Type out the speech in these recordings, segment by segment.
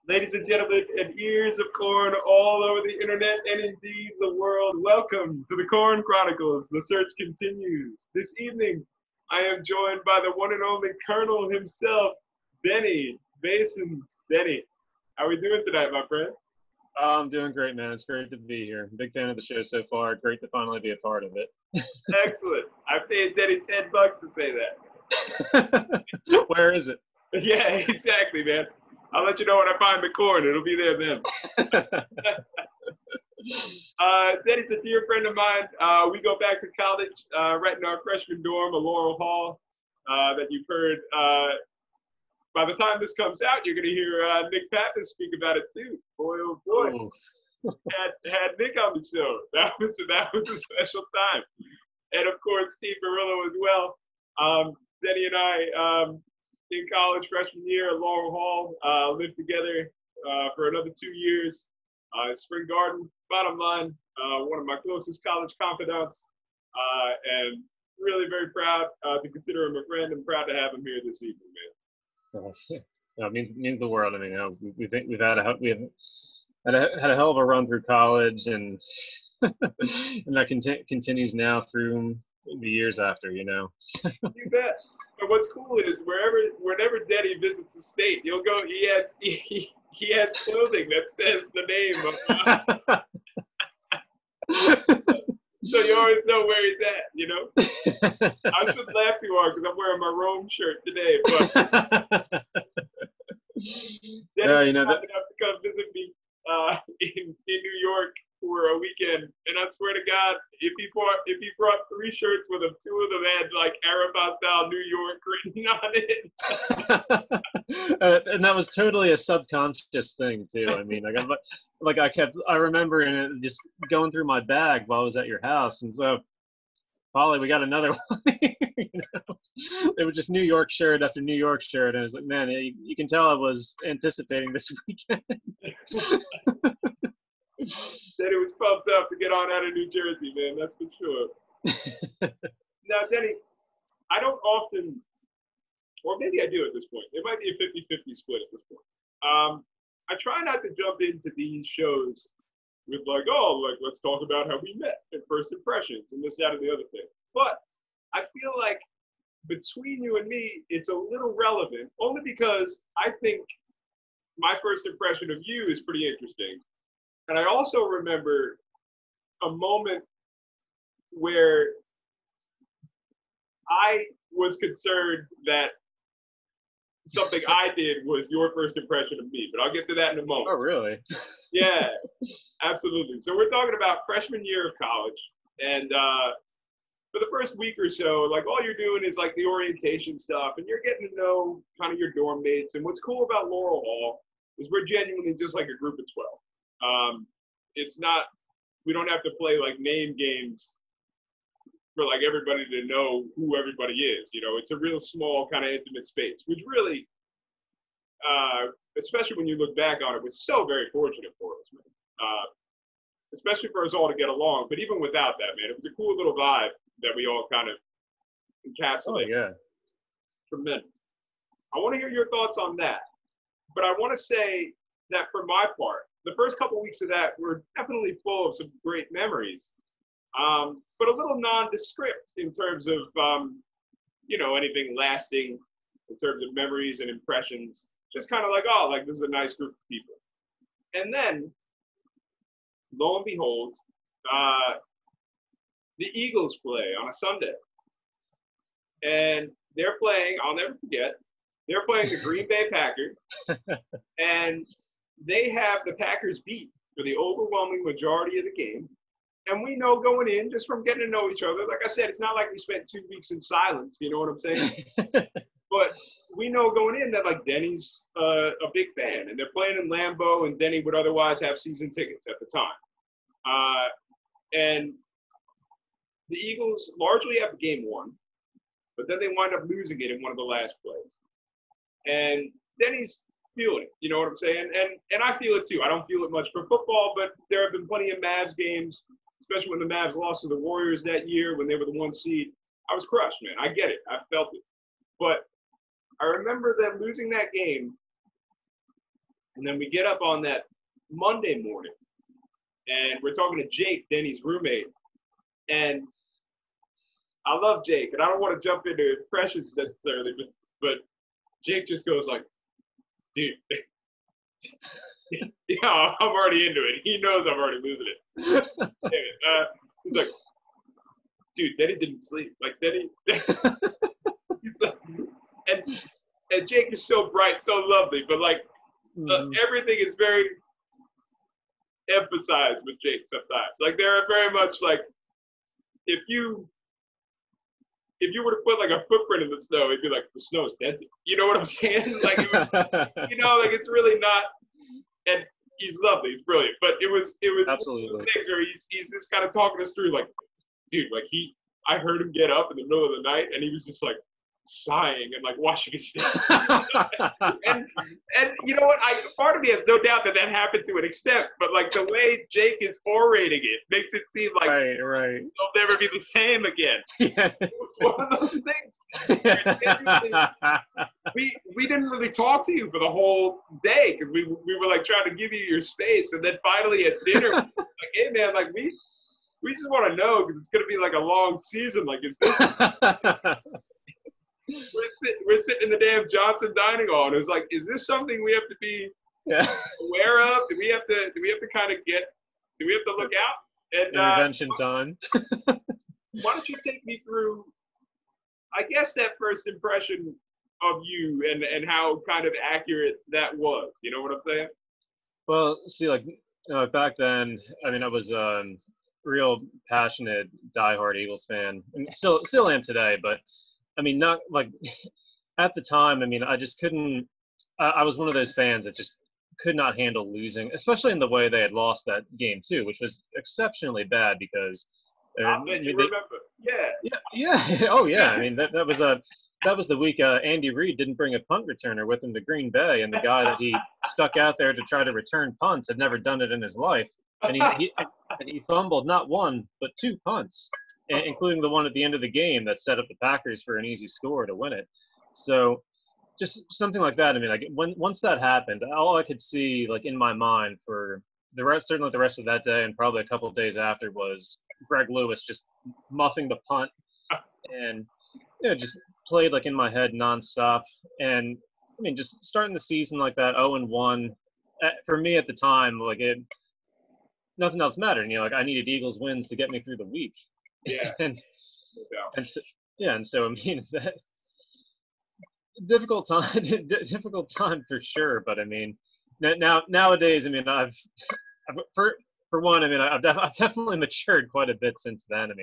Ladies and gentlemen, and ears of corn all over the internet and indeed the world, welcome to the Corn Chronicles. The search continues. This evening, I am joined by the one and only Colonel himself, Benny Masons. Benny, how are we doing tonight, my friend? Oh, I'm doing great, man. It's great to be here. Big fan of the show so far. Great to finally be a part of it. Excellent. I paid Denny $10 to say Where is it? that. Yeah, exactly, man. I'll let you know when I find the corn. It'll be there then. Denny's a dear friend of mine. We go back to college right in our freshman dorm, a Laurel Hall, that you've heard. By the time this comes out, you're going to hear Nick Pappas speak about it too. Boy, oh boy, Ooh. had Nick on the show. That was a special time, and of course Steve Barillo as well. Denny and I, in college freshman year at Laurel Hall, lived together for another 2 years. Spring Garden, bottom line, one of my closest college confidants, and really very proud to consider him a friend and proud to have him here this evening, man. No, it means the world. I mean, we've had a hell of a run through college, and and that continues now through the years after. You bet. And what's cool is whenever Denny visits the state, you'll go. He has clothing that says the name of. So you always know where he's at, you know. I shouldn't laugh too hard because I'm wearing my Rome shirt today, but Yeah, Denny's kind enough to come visit me in New York for a weekend, and I swear to God, if he brought three shirts with him, two of them had like Arab style New York written on it. and that was totally a subconscious thing too. I mean, I remember just going through my bag while I was at your house, and so Polly, we got another one. It was just New York shirt after New York shirt, and I was like, man, you can tell I was anticipating this weekend. Denny was pumped up to get on out of New Jersey, man. That's for sure. Now, Denny, I don't often, or maybe I do at this point. It might be a 50-50 split at this point. I try not to jump into these shows with let's talk about how we met and first impressions and this, that, and the other thing. But I feel like between you and me, it's a little relevant, only because I think my first impression of you is pretty interesting. And I also remember a moment where I was concerned that something I did was your first impression of me, but I'll get to that in a moment. Oh, really? Yeah, absolutely. So we're talking about freshman year of college, and for the first week or so, like all you're doing is like the orientation stuff, and you're getting to know kind of your dorm mates. And what's cool about Laurel Hall is we're genuinely just like a group of 12. It's not, we don't have to play like name games for like everybody to know who everybody is. You know, it's a real small kind of intimate space, which really, especially when you look back on it, was so very fortunate for us, man. Especially for us all to get along. But even without that, man, it was a cool little vibe that we all kind of encapsulated. Oh, yeah. Tremendous. I want to hear your thoughts on that. But I want to say that for my part, the first couple of weeks of that were definitely full of some great memories, but a little nondescript in terms of, anything lasting in terms of memories and impressions. Just kind of like, oh, like this is a nice group of people. And then, lo and behold, the Eagles play on a Sunday. And they're playing, I'll never forget, they're playing the Green Bay Packers. And they have the Packers beat for the overwhelming majority of the game. And we know going in, just from getting to know each other, like I said, it's not like we spent 2 weeks in silence, you know what I'm saying? But we know going in that like Denny's a big fan, and they're playing in Lambeau, and Denny would otherwise have season tickets at the time. And the Eagles largely have game won, but then they wind up losing it in one of the last plays. And Denny's feeling it, you know what I'm saying? And I feel it too. I don't feel it much for football, but there have been plenty of Mavs games, especially when the Mavs lost to the Warriors that year when they were the 1 seed. I was crushed, man. I get it. I felt it. But I remember them losing that game And then we get up on that Monday morning, and we're talking to Jake, Denny's roommate. And I love Jake, and I don't want to jump into impressions necessarily, but Jake just goes like, dude, yeah, I'm already into it. He knows I'm already losing it. He's like, dude, Denny didn't sleep. Like, Denny, he's like, and Jake is so bright, so lovely, but like, everything is very emphasized with Jake sometimes. Like, there are very much like, if you were to put like a footprint in the snow, it'd be like, the snow is dented. You know what I'm saying? Like, it was, like it's really not. And he's lovely, he's brilliant. But it was absolutely one of those things where he's just kind of talking us through, like, dude, like I heard him get up in the middle of the night, and he was just like sighing and like washing his face. and you know what? Part of me has no doubt that happens to an extent, but like the way Jake is orating it makes it seem like right. they'll never be the same again. Yeah. It was one of those things. We didn't really talk to you for the whole day because we were like trying to give you your space, and then finally at dinner, like, hey man, like we just want to know because it's gonna be like a long season. Like, is this? We're sitting in the damn Johnson dining hall, and it's like, is this something we have to be aware of? Do we have to kind of do we have to look out? And intervention time. Why don't you take me through, I guess, that first impression of you and how kind of accurate that was? You know what I'm saying? Well, see, like back then, I mean, I was real passionate, diehard Eagles fan, and still am today. But I mean, not like at the time. I mean, I just couldn't. I was one of those fans that just could not handle losing, especially in the way they had lost that game too, which was exceptionally bad because. You remember? Yeah. Oh yeah. I mean, that was the week Andy Reid didn't bring a punt returner with him to Green Bay, and the guy that he stuck out there to try to return punts had never done it in his life, and he fumbled not one but two punts, including the one at the end of the game that set up the Packers for an easy score to win it. So just something like that. I mean, like once that happened, all I could see like in my mind for certainly the rest of that day and probably a couple of days after was Greg Lewis just muffing the punt and just played like in my head nonstop. And I mean, just starting the season like that, 0-1, for me at the time, like nothing else mattered. Like I needed Eagles wins to get me through the week. Yeah. and so I mean that difficult time for sure. But I mean, nowadays, I mean, I've for one, I mean, I've definitely matured quite a bit since then. I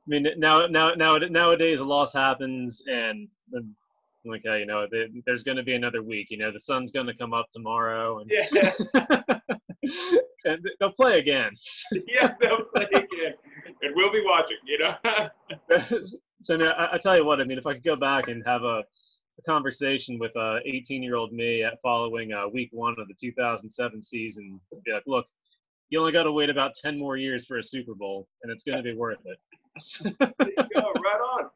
mean, nowadays a loss happens, and like, there's going to be another week. The sun's going to come up tomorrow, and and they'll play again. Yeah, they'll play again, and we'll be watching. So now, I tell you what, I mean, if I could go back and have a conversation with 18-year-old me following week 1 of the 2007 season, I'd be like, look. You only got to wait about 10 more years for a Super Bowl, and it's going to be worth it. There you go, right on.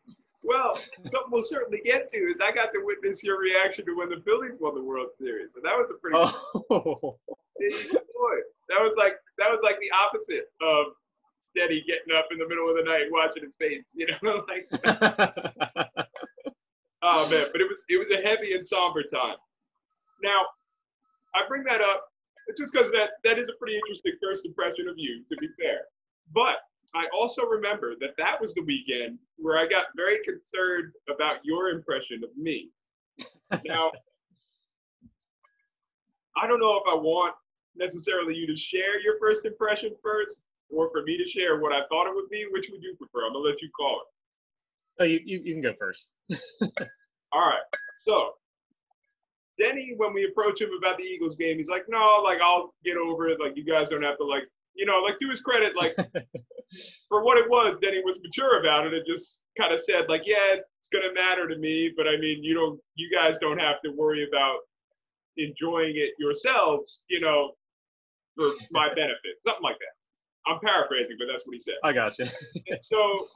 Well, something we'll certainly get to is I got to witness your reaction to when the Phillies won the World Series, and that was a pretty. Oh. Boy, that was like the opposite of Denny getting up in the middle of the night watching his face, like. Oh man, but it was a heavy and somber time. Now, I bring that up. Just because that is a pretty interesting first impression of you, to be fair. But I also remember that was the weekend where I got very concerned about your impression of me. Now, I don't know if I want necessarily you to share your first impression first, or for me to share what I thought it would be. Which would you prefer? I'm going to let you call it. Oh, you can go first. All right. So, Denny, when we approach him about the Eagles game, he's like, no, like, I'll get over it. Like, you guys don't have to, like, to his credit, like, for what it was, Denny was mature about it and just kind of said, like, yeah, it's going to matter to me, but I mean, you guys don't have to worry about enjoying it yourselves, for my benefit. Something like that. I'm paraphrasing, but that's what he said. I got you. And so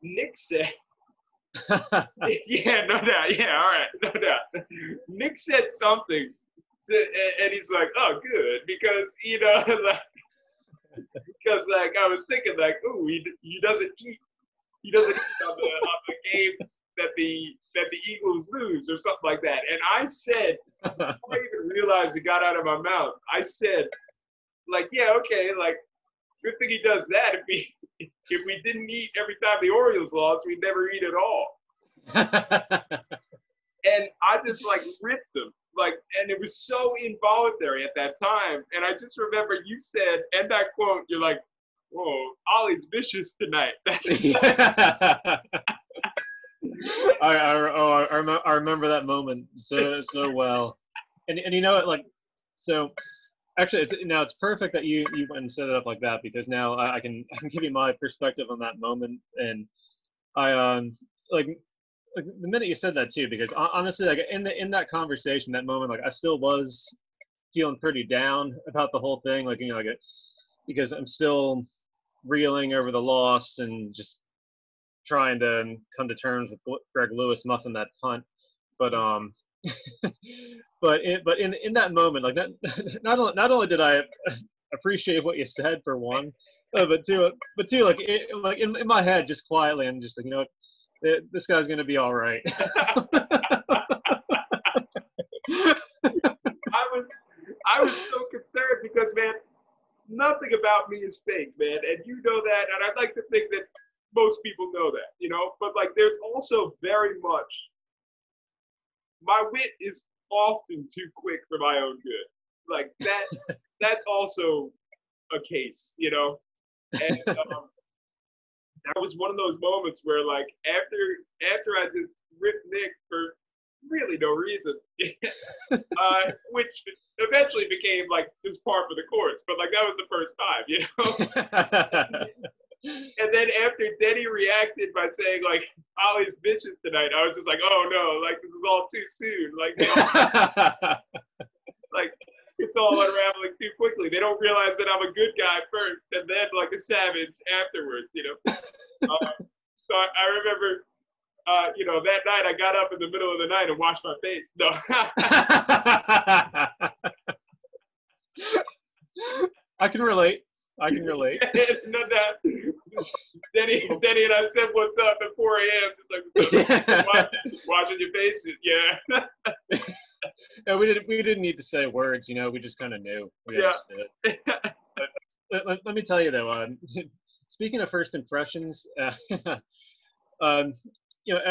Nick said, yeah, no doubt. Yeah, all right, no doubt. Nick said something and he's like, oh, good, because like, because like I was thinking like, oh, he doesn't eat. He doesn't eat on the games that the Eagles lose or something like that. And I said, before I even realized it got out of my mouth, I said, like, yeah, okay, like, good thing he does that. If we didn't eat every time the Orioles lost, we'd never eat at all. And I just like ripped him. Like, and it was so involuntary at that time. And I just remember you said, and that quote, you're like, whoa, Ollie's vicious tonight. That's I remember that moment so well, and you know it, like, so actually it's perfect that you went and set it up like that, because now I can give you my perspective on that moment. And I like the minute you said that too, because honestly, like in that conversation, that moment, like I still was feeling pretty down about the whole thing, like, like because I'm still reeling over the loss and just trying to come to terms with Greg Lewis muffing that punt. But but in that moment, like not only did I appreciate what you said, for one, but two, like like in my head, just quietly, I'm just like, this guy's gonna be all right. I was so concerned because, man, nothing about me is fake, man, and you know that, and I'd like to think that most people know that, but like there's also very much, my wit is often too quick for my own good. Like that's also a case, and that was one of those moments where, like, after I just ripped Nick for really no reason, which eventually became like just par for the course. But like that was the first time, And then after Denny reacted by saying like Ollie's bitches tonight, I was just like, oh no, like this is all too soon. Like like it's all unraveling too quickly. They don't realize that I'm a good guy first, and then like a savage afterwards. So I remember. That night I got up in the middle of the night and washed my face. No. I can relate. No doubt. Denny and I said what's up at 4 a.m. Just like washing your faces. Yeah. No, we didn't need to say words. We just kind of knew. We understood. But, let me tell you though. Speaking of first impressions.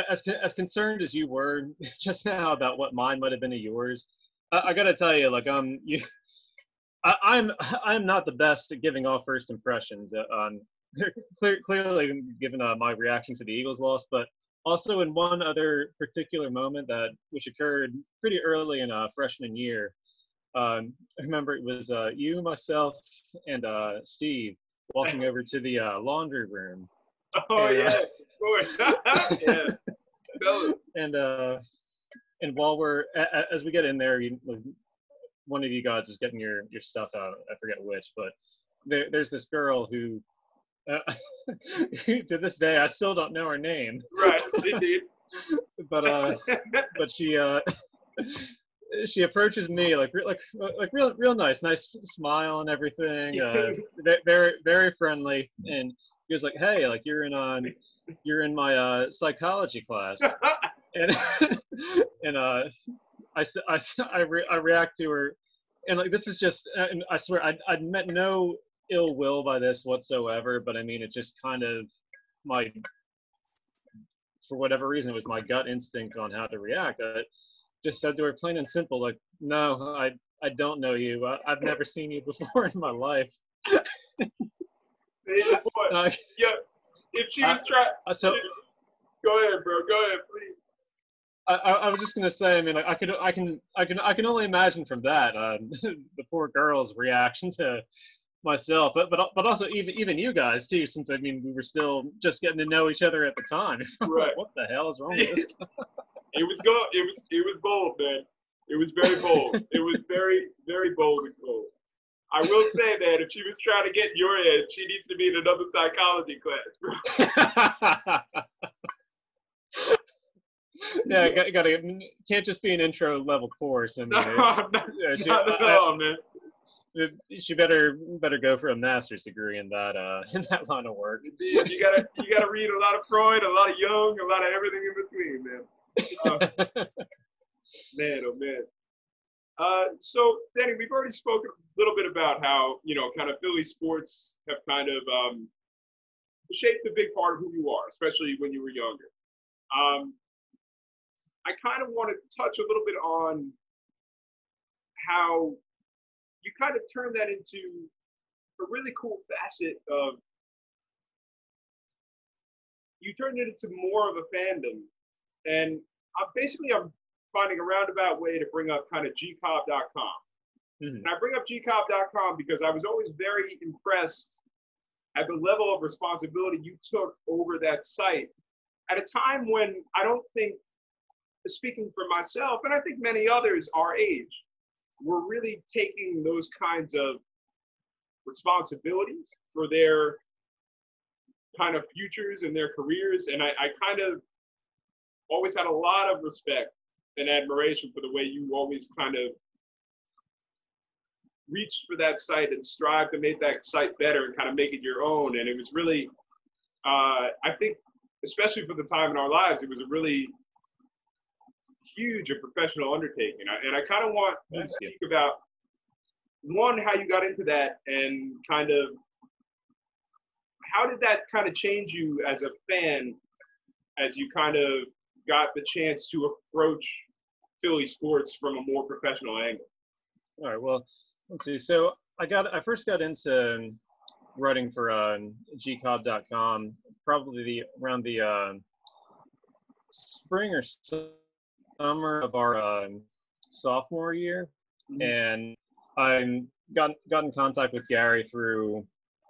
As concerned as you were just now about what mine might have been of yours, I gotta tell you, like, I'm not the best at giving off first impressions. Clearly, given my reaction to the Eagles loss, but also in one other particular moment which occurred pretty early in freshman year. I remember it was you, myself, and Steve walking over to the laundry room. Oh, and, yeah, of course. Yeah. And while as we get in there, one of you guys was getting your stuff out. I forget which, but there's this girl who, to this day, I still don't know her name. Right, indeed. But she approaches me like real nice smile and everything. Very very friendly, and he was like, "Hey, like you're in my psychology class," and I react to her, and like this is just, and I swear I meant no ill will by this whatsoever, but I mean it just kind of for whatever reason, it was my gut instinct on how to react. I just said to her plain and simple, like, "No, I don't know you. I've never seen you before in my life." Yeah, if she was trying. So, go ahead, bro. Go ahead, please. I was just gonna say. I mean, I can only imagine from that the poor girl's reaction to myself, but also even you guys too, since I mean we were still just getting to know each other at the time. Right. What the hell is wrong with this? It was bold, man. It was very bold. It was very, very bold and bold. I will say that if she was trying to get your head, she needs to be in another psychology class, bro. yeah, can't just be an intro level course. I mean, not yeah, at all, man. she better go for a master's degree in that in that line of work. Indeed, you gotta read a lot of Freud, a lot of Jung, a lot of everything in between, man. Man, oh man. So Danny, we've already spoken a little bit about how kind of Philly sports have kind of shaped a big part of who you are, especially when you were younger. I kind of wanted to touch a little bit on how you kind of turned that into a really cool facet of you turned it into more of a fandom. And I'm finding a roundabout way to bring up kind of gcob.com. Mm-hmm. And I bring up gcob.com because I was always very impressed at the level of responsibility you took over that site at a time when I don't think, speaking for myself, and I think many others our age, were really taking those kinds of responsibilities for their kind of futures and their careers. And I kind of always had a lot of respect and admiration for the way you always kind of reached for that site and strived to make that site better and kind of make it your own. And it was really, I think, especially for the time in our lives, it was a really huge and professional undertaking. And I kind of want to speak about, one, how you got into that and kind of how did that kind of change you as a fan as you kind of got the chance to approach Philly sports from a more professional angle? All right, well, let's see. So I first got into writing for gcob.com probably around the spring or summer of our sophomore year, and I got in contact with Gary through a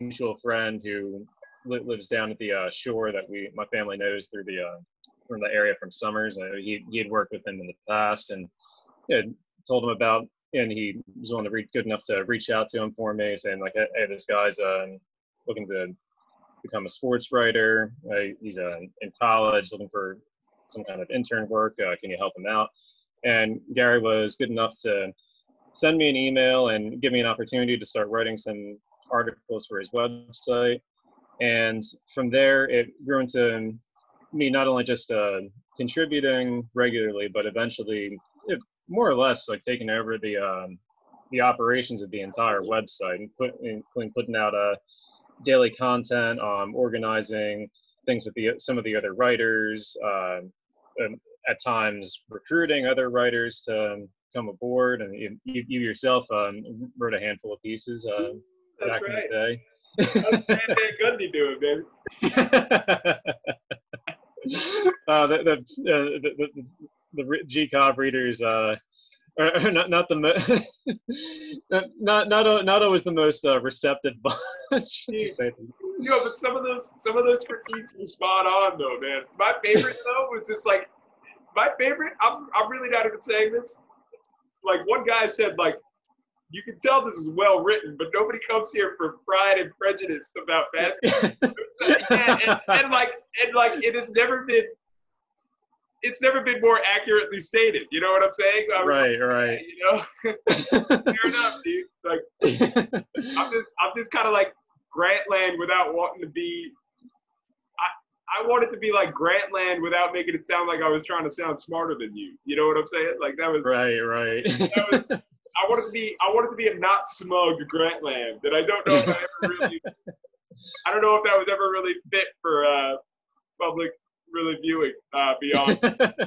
mutual friend who lives down at the shore that my family knows through from the area from Summers. He had worked with him in the past, and told him about, and he was willing to good enough to reach out to him for me, saying like, hey, this guy's looking to become a sports writer. He's in college looking for some kind of intern work. Can you help him out? And Gary was good enough to send me an email and give me an opportunity to start writing some articles for his website. And from there, it grew into me not only just contributing regularly, but eventually, more or less, like taking over the operations of the entire website, and including putting out daily content, organizing things with some of the other writers, at times recruiting other writers to come aboard. And you yourself wrote a handful of pieces back in the day. That's Van Gundy doing, baby. The GCOB readers are not not always the most receptive bunch. But some of those critiques were spot on though, man. My favorite though was just like I'm really not even saying this. Like one guy said, like, you can tell this is well written, but nobody comes here for Pride and Prejudice about basketball. and it has never been. It's never been more accurately stated. You know what I'm saying? Right. Fair enough, dude. Like, I'm just kind of like Grantland without wanting to be. I wanted to be like Grantland without making it sound like I was trying to sound smarter than you. You know what I'm saying? Like that was right. I wanted to be a not smug Grantland that I don't know if I don't know if that was ever really fit for public really viewing beyond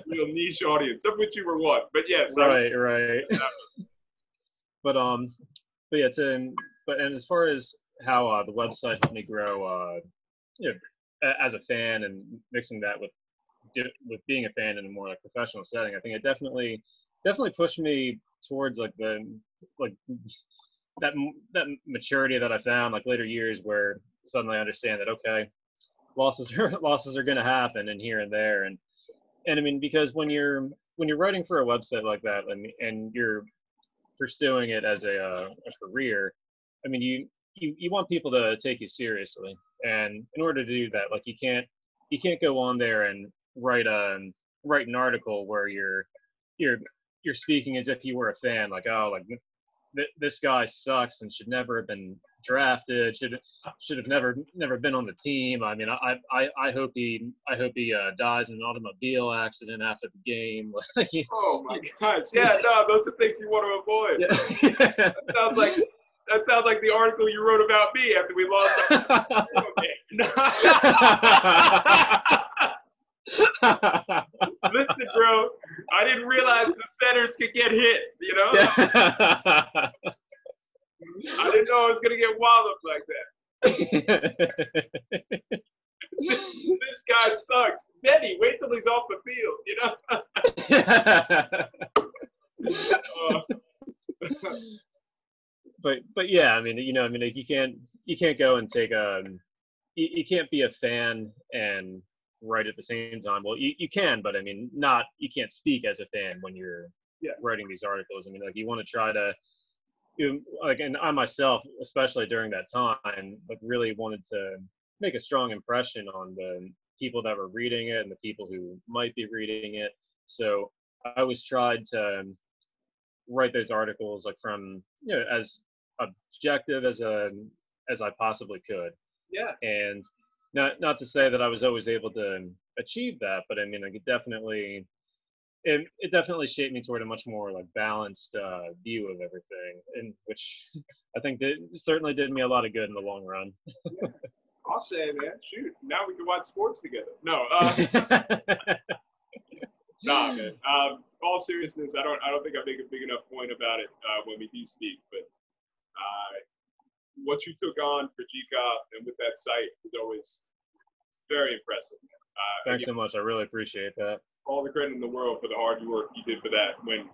real niche audience, of which you were one. But yes, right. But yeah, and as far as how the website helped me grow, as a fan, and mixing that with being a fan in a more like professional setting, I think it definitely pushed me towards like that maturity that I found like later years, where suddenly I understand that okay, losses are going to happen and here and there, and I mean, because when you're writing for a website like that, and you're pursuing it as a career, I mean, you want people to take you seriously, and in order to do that, like you can't go on there and write write an article where you're you're speaking as if you were a fan, like, oh, like this guy sucks and should never have been drafted, should have never been on the team. I mean, I hope he dies in an automobile accident after the game. Oh my gosh, yeah, no, those are things you want to avoid. Yeah. That sounds like the article you wrote about me after we lost our Listen, bro, I didn't realize the centers could get hit, you know? I didn't know I was going to get walloped like that. This guy sucks. Denny, wait till he's off the field, you know? But yeah, I mean, like you can't go and take you can't be a fan and write at the same time. Well, you can, but I mean, you can't speak as a fan when you're writing these articles. I mean, like you want to try to, like, and I myself, especially during that time, like really wanted to make a strong impression on the people that were reading it and the people who might be reading it. So I always tried to write those articles like from, as objective as I possibly could. Yeah. And not to say that I was always able to achieve that, but I mean, like it definitely shaped me toward a much more like balanced view of everything, and which I think certainly did me a lot of good in the long run. Yeah. I'll say, man, shoot, now we can watch sports together. No, nah, man. All seriousness, I don't think I make a big enough point about it when we do speak, but what you took on for GCOP and with that site is always very impressive. Thanks so much. I really appreciate that. All the credit in the world for the hard work you did for that when,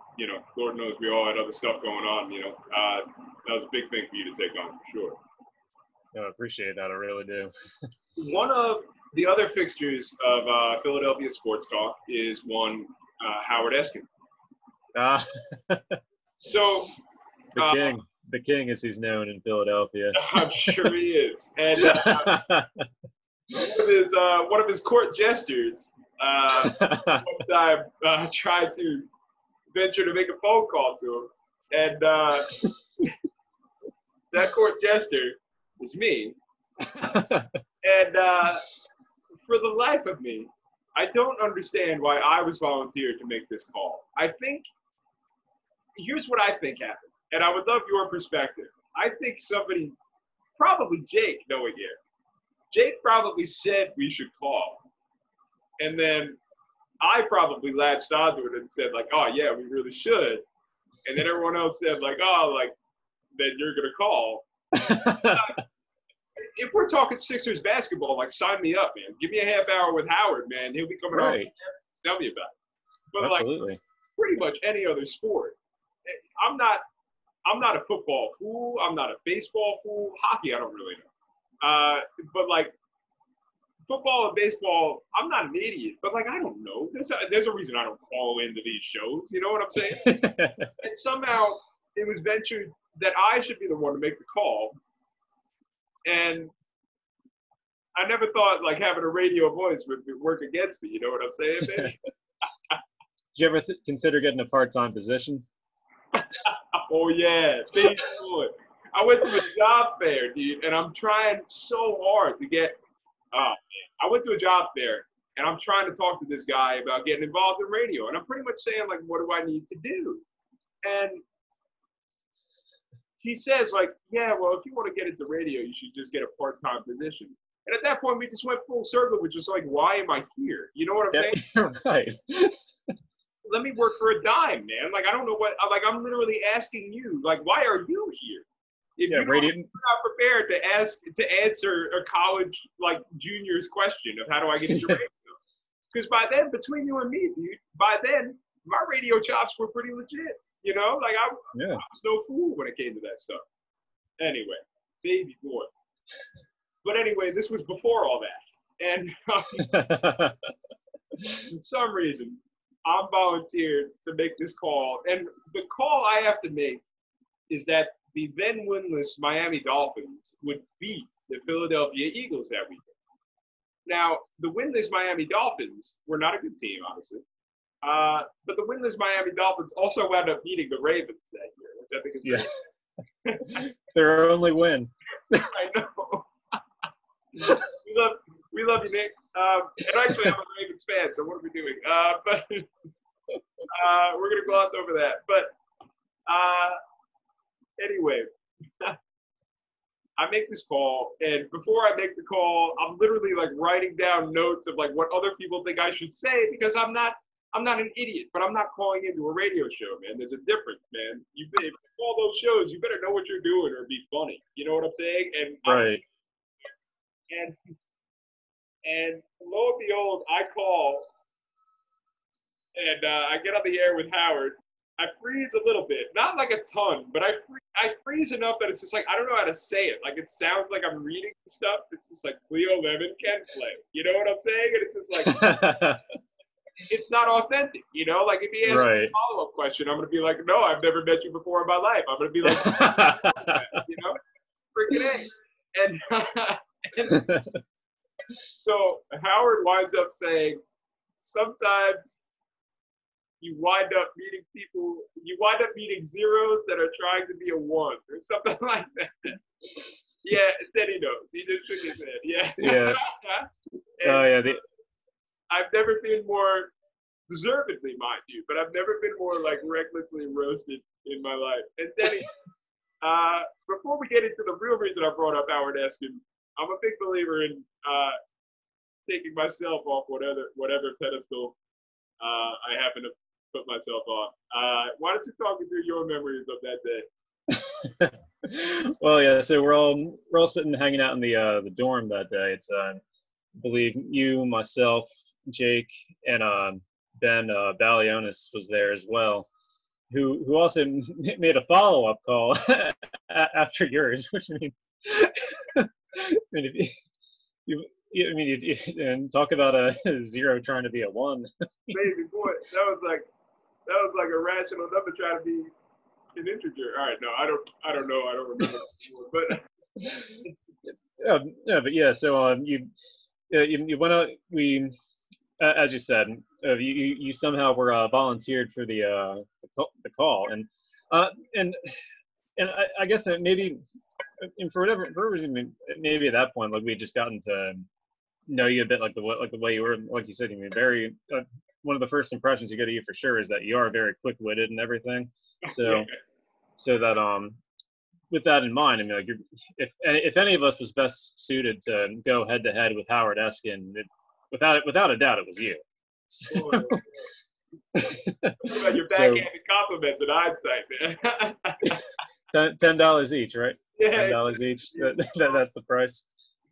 Lord knows we all had other stuff going on, that was a big thing for you to take on, for sure. No, I appreciate that. I really do. One of the other fixtures of Philadelphia Sports Talk is one Howard Eskin. So the king, as he's known in Philadelphia. I'm sure he is. And one of his court jesters one time tried to venture to make a phone call to him, and that court jester was me. And for the life of me, I don't understand why I was volunteered to make this call. Here's what I think happened, and I would love your perspective. I think somebody, probably Jake, knowing it, Jake probably said we should call. And then I probably latched onto it and said, like, oh, yeah, we really should. And then everyone else said, like, oh, like, then you're going to call. If we're talking Sixers basketball, like, sign me up, man. Give me a half hour with Howard, man. He'll be coming on. Tell me about it. But absolutely. Like, pretty much any other sport. I'm not a football fool. I'm not a baseball fool. Hockey, I don't really know. But like football and baseball, I'm not an idiot. But like, I don't know. There's a reason I don't call into these shows. You know what I'm saying? And somehow it was ventured that I should be the one to make the call. And I never thought like having a radio voice would work against me. You know what I'm saying, man? Did you ever consider getting a part-time position? Oh yeah, big boy. I went to a job fair, dude, and I'm trying so hard to get. I went to a job fair, and I'm trying to talk to this guy about getting involved in radio, and I'm pretty much saying like, what do I need to do? And he says like, yeah, well, if you want to get into radio, you should just get a part-time position. And at that point, we just went full circle, which is like, why am I here? You know what I'm saying? Right. Let me work for a dime, man. Like, I don't know what, like, I'm literally asking you, like, why are you here? If you're not prepared to answer a college, like, junior's question of how do I get into radio? Because by then, between you and me, dude, by then, my radio chops were pretty legit. You know, like, I was no fool when it came to that stuff. Anyway, baby boy. But anyway, this was before all that. And for some reason, I'm volunteered to make this call. And the call I have to make is that the then winless Miami Dolphins would beat the Philadelphia Eagles that weekend. Now, the winless Miami Dolphins were not a good team, obviously. But the winless Miami Dolphins also wound up beating the Ravens that year, which I think is Yeah. great. Their only win. I know. we love you, Nick. And actually, I'm a Ravens fan, so what are we doing? But we're gonna gloss over that. But anyway, I make this call, and before I make the call, I'm literally like writing down notes of like what other people think I should say because I'm not an idiot, but I'm not calling into a radio show, man. There's a difference, man. If you call those shows, you better know what you're doing or be funny. You know what I'm saying? And Right. and lo and behold, I call and I get on the air with Howard. I freeze a little bit, not like a ton, but I freeze enough that it's just like I don't know how to say it. Like it sounds like I'm reading stuff. It's just like Cleo Lemon can play. You know what I'm saying? And it's just like it's not authentic. You know, like if he asks me a follow-up question, I'm gonna be like, no, I've never met you before in my life. I'm gonna be like, you know, freaking A. And so Howard winds up saying, sometimes you wind up meeting zeros that are trying to be a one or something like that. Yeah, then he knows. He just shook his head. Yeah. Yeah. Oh yeah. I've never been more deservedly, mind you, but I've never been more like recklessly roasted in my life. And then before we get into the real reason I brought up Howard Eskin, I'm a big believer in taking myself off whatever pedestal I happen to put myself on. Why don't you talk me through your memories of that day? Well, yeah. So we're all sitting hanging out in the dorm that day. It's I believe you, myself, Jake, and Ben Balionis was there as well, who also made a follow-up call after yours, which I mean, if and talk about a zero trying to be a one. Baby boy, that was like a rational number trying to be an integer. All right, no, I don't know, I don't remember but but yeah. So you went out. As you said, you somehow were volunteered for the call, and I guess maybe, and for whatever reason, maybe at that point, like we had just gotten to know you a bit, like the way you were, like you said, you mean very. One of the first impressions you get of you for sure is that you are very quick-witted and everything. So, so that with that in mind, I mean, like if any of us was best suited to go head to head with Howard Eskin, without a doubt, it was you. So, about your backhanded compliments in hindsight, man. $10 each, right? Yeah. $10 each. That's the price.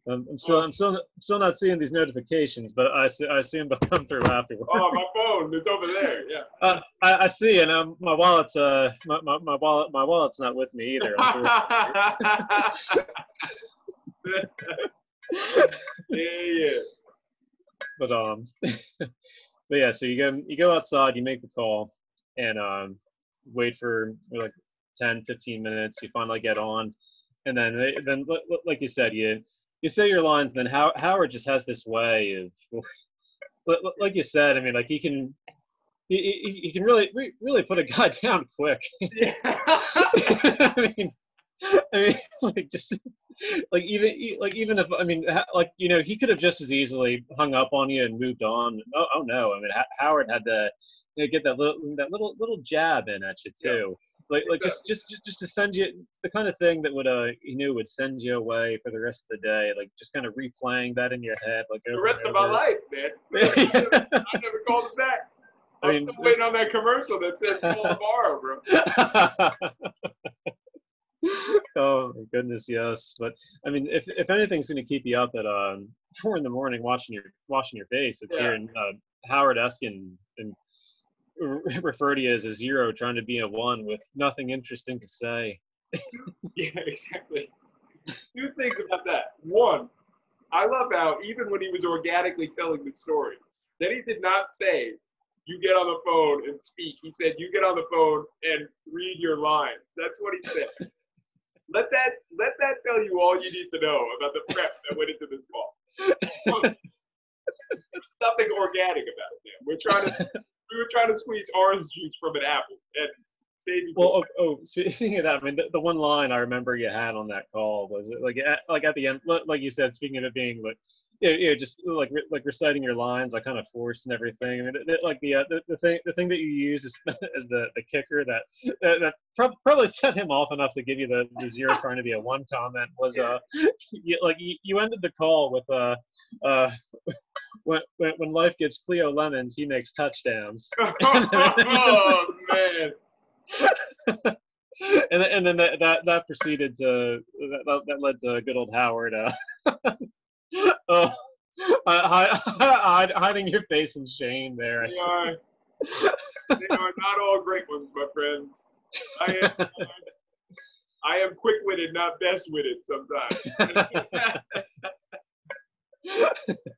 I'm still not seeing these notifications, but I assume they'll come through afterwards. Oh, my phone, it's over there. Yeah. I see, and my wallet's my wallet's not with me either. Yeah. But but yeah, so you go outside, you make the call, and wait for like 10, 15 minutes. You finally get on, and then like you said, you say your lines. Then Howard just has this way of, like you said. I mean, like he can really put a guy down quick. Yeah. I mean, like just like even if I mean, like he could have just as easily hung up on you and moved on. Oh no! I mean, Howard had to get that little jab in at you too. Yeah. Like just to send you the kind of thing that would he knew would send you away for the rest of the day. Like just kind of replaying that in your head, like the rest of my life, man. I never called him back. I'm still waiting on that commercial that says call tomorrow, bro. Oh my goodness, yes. But I mean, if anything's going to keep you up at 4 a.m. washing your face, it's hearing Howard Eskin and refer to you as a zero trying to be a one with nothing interesting to say. Yeah, exactly. 2 things about that. One, I love how even when he was organically telling the story, then he did not say, you get on the phone and speak. He said, you get on the phone and read your lines. That's what he said. Let that tell you all you need to know about the prep that went into this call. There's nothing organic about it, man. We're trying to We were trying to squeeze orange juice from an apple. And baby. Well, speaking of that, I mean, the one line I remember you had on that call was like at the end, like you said, speaking of it being like, just like reciting your lines, like kind of forced and everything. I mean, like the thing that you use is as the kicker that probably set him off enough to give you the 0 trying to be a 1 comment was you ended the call with when life gives Cleo lemons, he makes touchdowns. Oh man. and then that proceeded to that led to good old Howard hiding your face in shame there. They are not all great ones, my friends. I am quick-witted, not best-witted sometimes.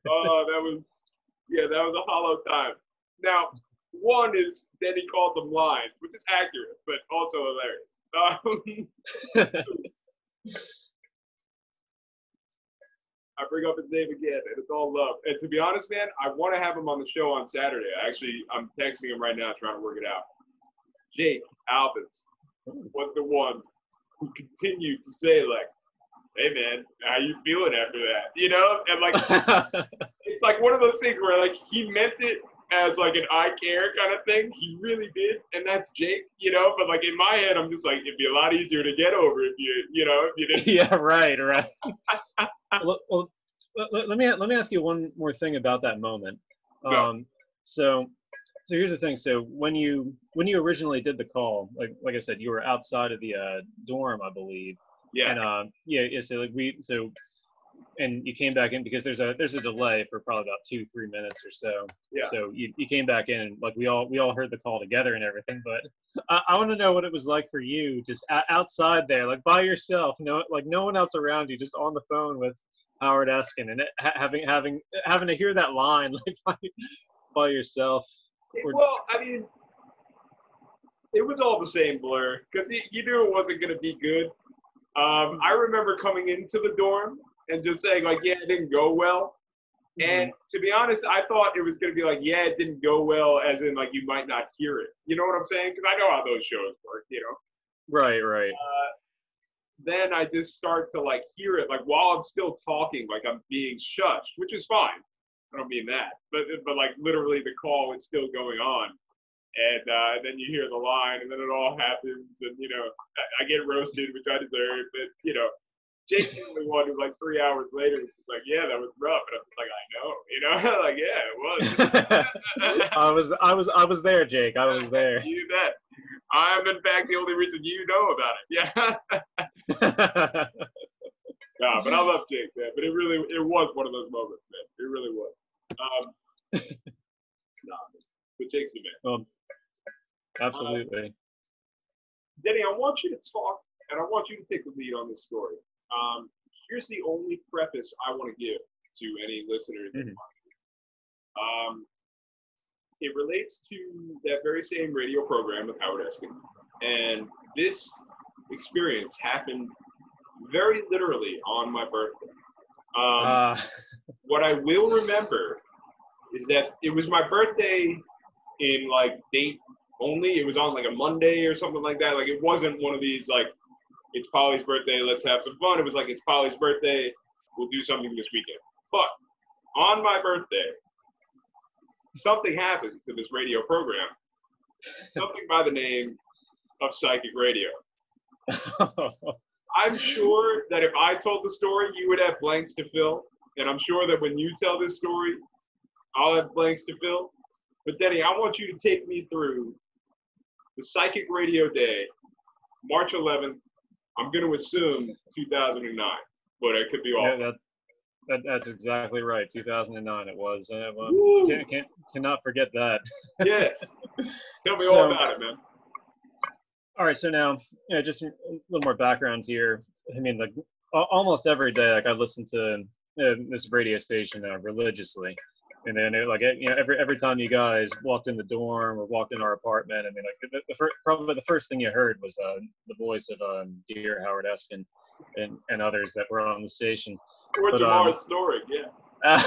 Oh, that was a hollow time. Now, one is that he called them lines, which is accurate, but also hilarious. I bring up his name again, and it's all love. And to be honest, man, I want to have him on the show on Saturday. I'm texting him right now, trying to work it out. Jake Albans was the one who continued to say, like, hey, man, how you feeling after that? You know? And, like, it's like one of those things where, like, he meant it as, like, an I care kind of thing. He really did. And that's Jake, you know? But, like, in my head, I'm just like, it'd be a lot easier to get over if you didn't. Yeah, right. Well, let me ask you one more thing about that moment. No. So here's the thing. So when you originally did the call, like I said, you were outside of the dorm, I believe. Yeah. And so and you came back in because there's a delay for probably about 2-3 minutes or so. Yeah. So you came back in, and like we all heard the call together and everything. But I want to know what it was like for you, just outside there, like by yourself, no one else around you, just on the phone with Howard Eskin, and having to hear that line like by yourself. Well, I mean, it was all the same blur because you knew it wasn't going to be good. I remember coming into the dorm and just saying, like, yeah, it didn't go well. And to be honest, I thought it was going to be like, yeah, it didn't go well, as in, like, you might not hear it. You know what I'm saying? Because I know how those shows work, you know? Right. Then I just start to, like, hear it, like, while I'm still talking, like I'm being shushed, which is fine. I don't mean that. But like, literally the call is still going on. And then you hear the line, and then it all happens. And, you know, I get roasted, which I deserve. But, you know, Jake's the only one who, like, 3 hours later was like, yeah, that was rough. And I'm just like, I know, you know, like, yeah, it was. I was there, Jake. I was there. You bet. I'm, in fact, the only reason you know about it. Yeah. No, but I love Jake, man. But it was one of those moments, man. It really was. But Jake's the man. Absolutely. Denny, I want you to talk, and I want you to take the lead on this story. Here's the only preface I want to give to any listeners. It relates to that very same radio program with Howard Eskin. And this experience happened very literally on my birthday. What I will remember is that it was my birthday in, like, date only. It was on, like, a Monday or something like that. Like, it wasn't one of these, like, it's Polly's birthday, let's have some fun. It was like, it's Polly's birthday, we'll do something this weekend. But on my birthday, something happens to this radio program. Something by the name of Psychic Radio. I'm sure that if I told the story, you would have blanks to fill. And I'm sure that when you tell this story, I'll have blanks to fill. But Denny, I want you to take me through the Psychic Radio Day, March 11th. I'm going to assume 2009, but it could be off. Yeah, that's exactly right. 2009 it was. Cannot forget that. Yes. Tell me all about it, man. All right, so now, just a little more background here. I mean, like, almost every day, like, I listen to this radio station religiously. And then, every time you guys walked in the dorm or walked in our apartment, I mean, like, probably the first thing you heard was the voice of dear Howard Eskin and others that were on the station. Or Jamar's story, yeah.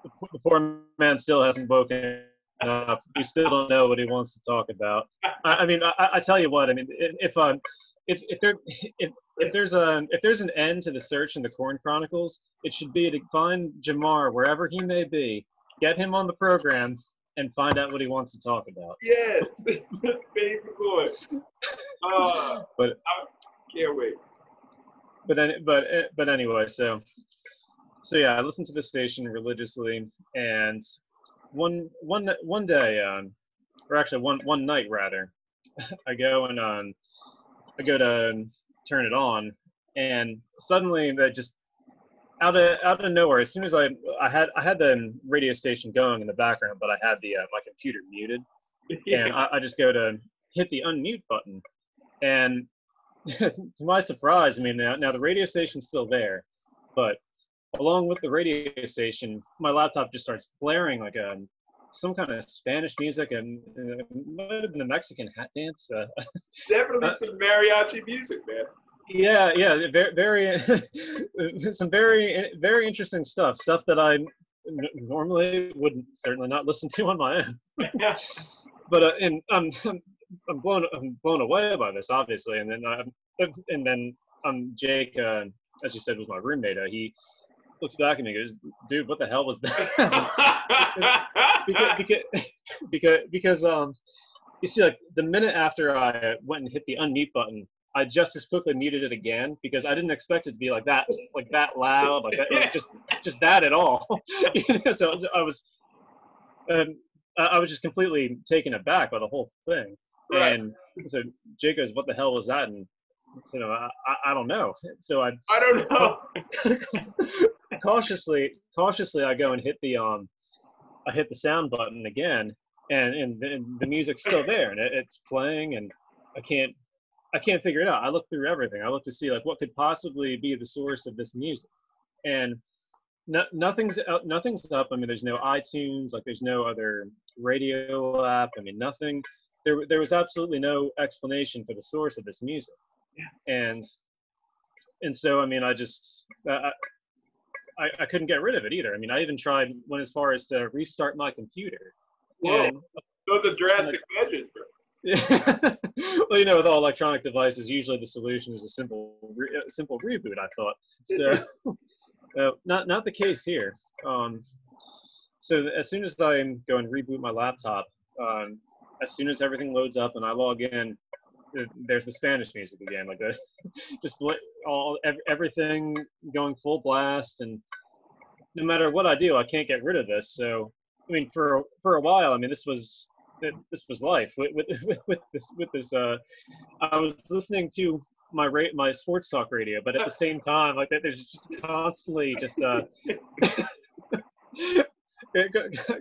the poor man still hasn't woken up. We still don't know what he wants to talk about. I mean, I tell you what. I mean, if there if there's an end to the search in the Corn Chronicles, it should be to find Jamar wherever he may be, get him on the program, and find out what he wants to talk about. Yes, baby boy. But I can't wait. but anyway, so yeah, I listen to the station religiously, and one day, or actually one night rather, I go and I go to turn it on, and suddenly that just out of nowhere, as soon as I had the radio station going in the background, but I had the my computer muted, and I just go to hit the unmute button, and to my surprise, I mean now the radio station's still there, but along with the radio station, my laptop just starts blaring like some kind of Spanish music, and it might have been a Mexican hat dance. Definitely some mariachi music, man. Yeah, very some very interesting stuff that I normally would certainly not listen to on my own. Yeah. But and I'm blown away by this, obviously, and then Jake, as you said, was my roommate. He looks back at me and goes, "Dude, what the hell was that?" because you see, like the minute after I went and hit the unmute button, I just as quickly muted it again because I didn't expect it to be like that loud, like just that at all. So I was just completely taken aback by the whole thing. Right. And so Jake goes, "What the hell was that?" And so I don't know. So I don't know. cautiously I go and hit the sound button again, and the music's still there, and it's playing, and I can't figure it out. I look through everything. I look to see like what could possibly be the source of this music, and nothing's up. I mean, there's no iTunes, like there's no other radio app. I mean, nothing. There was absolutely no explanation for the source of this music. Yeah. And so I mean, I couldn't get rid of it either. I mean, I even went as far as to restart my computer. Whoa, and, those are drastic measures, bro. Yeah. Well, you know, with all electronic devices, usually the solution is a simple reboot, I thought. So, not the case here. So as soon as I go and reboot my laptop, as soon as everything loads up and I log in, there's the Spanish music again, like just everything going full blast, and no matter what I do, I can't get rid of this. So, I mean, for a while, I mean, this was life with this. I was listening to my sports talk radio, but at the same time, like there's just constantly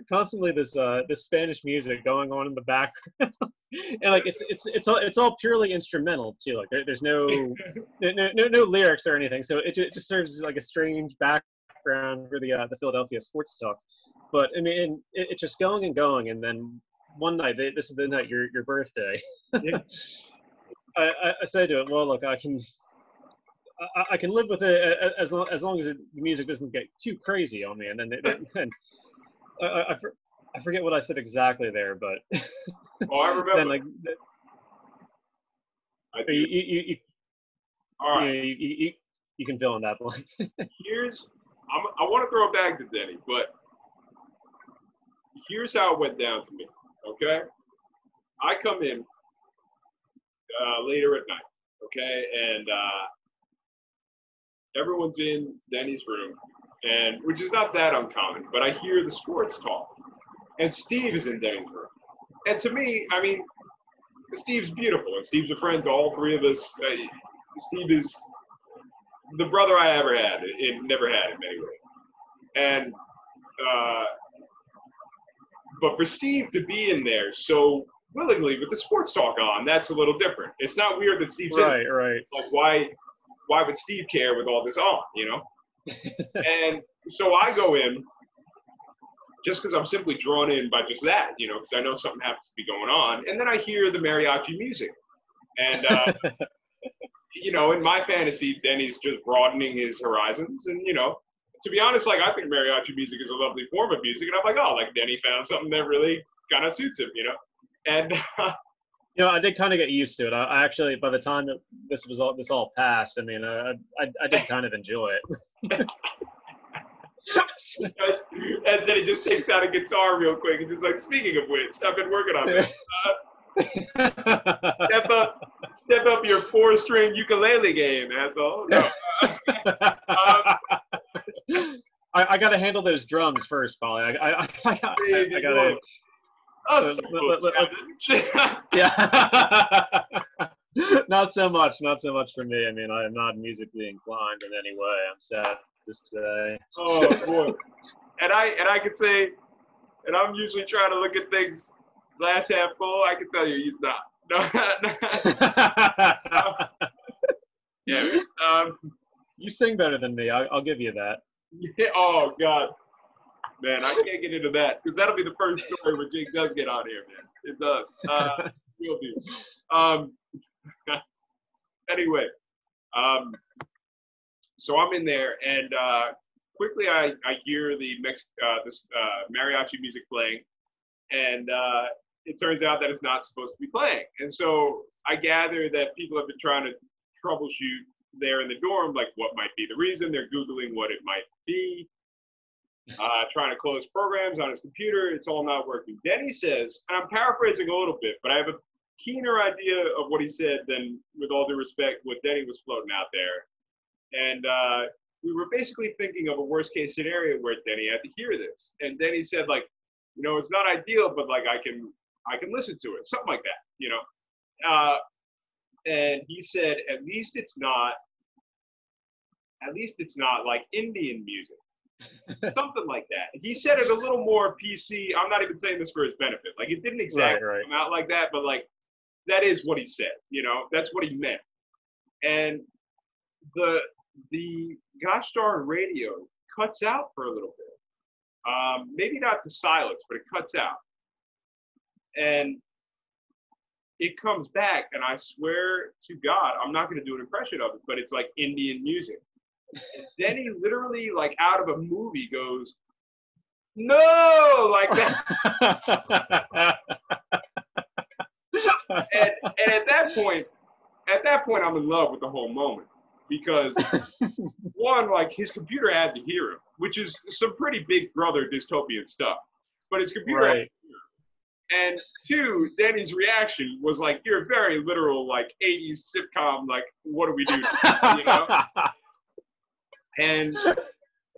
constantly this Spanish music going on in the background, and like it's all purely instrumental too. Like there's no lyrics or anything, so it just serves as like a strange background for the Philadelphia sports talk. But I mean, it's just going and going, and then one night, this is the night your birthday. Yeah. I said to it, well, look, I can live with it as long as the music doesn't get too crazy on me. And then I forget what I said exactly there, but oh, I remember. Then like, you all right, you can fill in that blank. I want to throw it back to Denny, but here's how it went down to me. Okay, I come in later at night. Okay, and everyone's in Denny's room, and which is not that uncommon. But I hear the sports talk, and Steve is in Denny's room. And to me, I mean, Steve's beautiful, and Steve's a friend to all three of us. Steve is the brother I ever had. It never had him anyway. And but for Steve to be in there so willingly with the sports talk on, that's a little different. It's not weird that Steve's in there. Right. Like why would Steve care with all this on, you know? And so I go in just because I'm simply drawn in by just that, you know, because I know something happens to be going on. And then I hear the mariachi music. And, you know, in my fantasy, Denny's just broadening his horizons. And, you know, to be honest, like I think mariachi music is a lovely form of music, and I'm like, oh, like Denny found something that really kind of suits him, you know. And You know, I did kind of get used to it. I actually, by the time that this all passed, I mean, I did kind of enjoy it. as Denny just takes out a guitar real quick and just like, speaking of which, I've been working on this. Step up your 4-string ukulele game, asshole. No. I got to handle those drums first, Polly. I got to. Yeah. Not so much for me. I mean, I am not musically inclined in any way. I'm sad to say. Oh boy. And I could say, and I'm usually trying to look at things glass half full. I can tell you, it's not. No. Yeah. You sing better than me. I'll give you that. Yeah, oh God, man, I can't get into that because that'll be the first story where Jake does get on here, man. It does. Will do. Anyway, so I'm in there, and quickly I hear this mariachi music playing, and it turns out that it's not supposed to be playing. And so I gather that people have been trying to troubleshoot there in the dorm, like what might be the reason. They're Googling what it might be, trying to close programs on his computer. It's all not working. Denny says, and I'm paraphrasing a little bit, but I have a keener idea of what he said than, with all due respect, what Denny was floating out there. And we were basically thinking of a worst case scenario where Denny had to hear this. And Denny said, like, you know, it's not ideal, but like I can listen to it, something like that, you know. And he said, at least it's not like Indian music, something like that. He said it a little more PC. I'm not even saying this for his benefit. Like it didn't exactly come out like that, but like that is what he said. You know, that's what he meant. And the gosh darn radio cuts out for a little bit. Maybe not to silence, but it cuts out. And it comes back, and I swear to God, I'm not going to do an impression of it, but it's like Indian music. And Denny literally, like out of a movie, goes, "No!" like that. and at that point, I'm in love with the whole moment because one, like his computer had to hear him, which is some pretty Big Brother dystopian stuff. But his computer had to hear him. And two, Denny's reaction was like, you're very literal, like 80s sitcom, like, what do we do? You know? And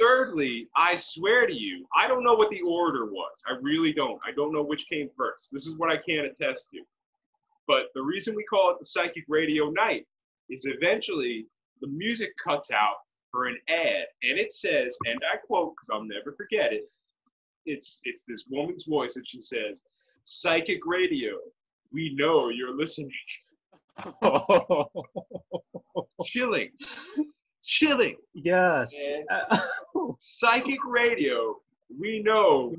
thirdly, I swear to you, I don't know what the order was. I really don't. I don't know which came first. This is what I can attest to. But the reason we call it the Psychic Radio Night is eventually the music cuts out for an ad. And it says, and I quote, because I'll never forget it, it's this woman's voice, and she says, "Psychic Radio, we know you're listening." Chilling. Yes. Psychic Radio, we know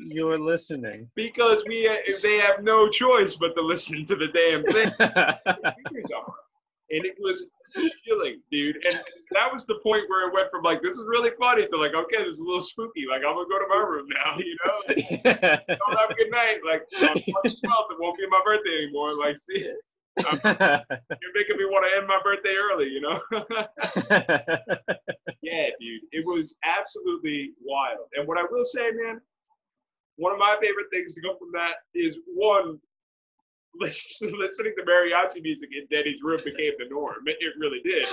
you're listening. Because they have no choice but to listen to the damn thing. And it was chilling, dude. And that was the point where it went from like, this is really funny, to like, okay, this is a little spooky. Like, I'm going to go to my room now, you know? Don't have a good night. Like, on March 12th, it won't be my birthday anymore. Like, see, you're making me want to end my birthday early, you know? Yeah, dude. It was absolutely wild. And what I will say, man, one of my favorite things to come from that is, one, listening to mariachi music in Denny's room became the norm. It really did,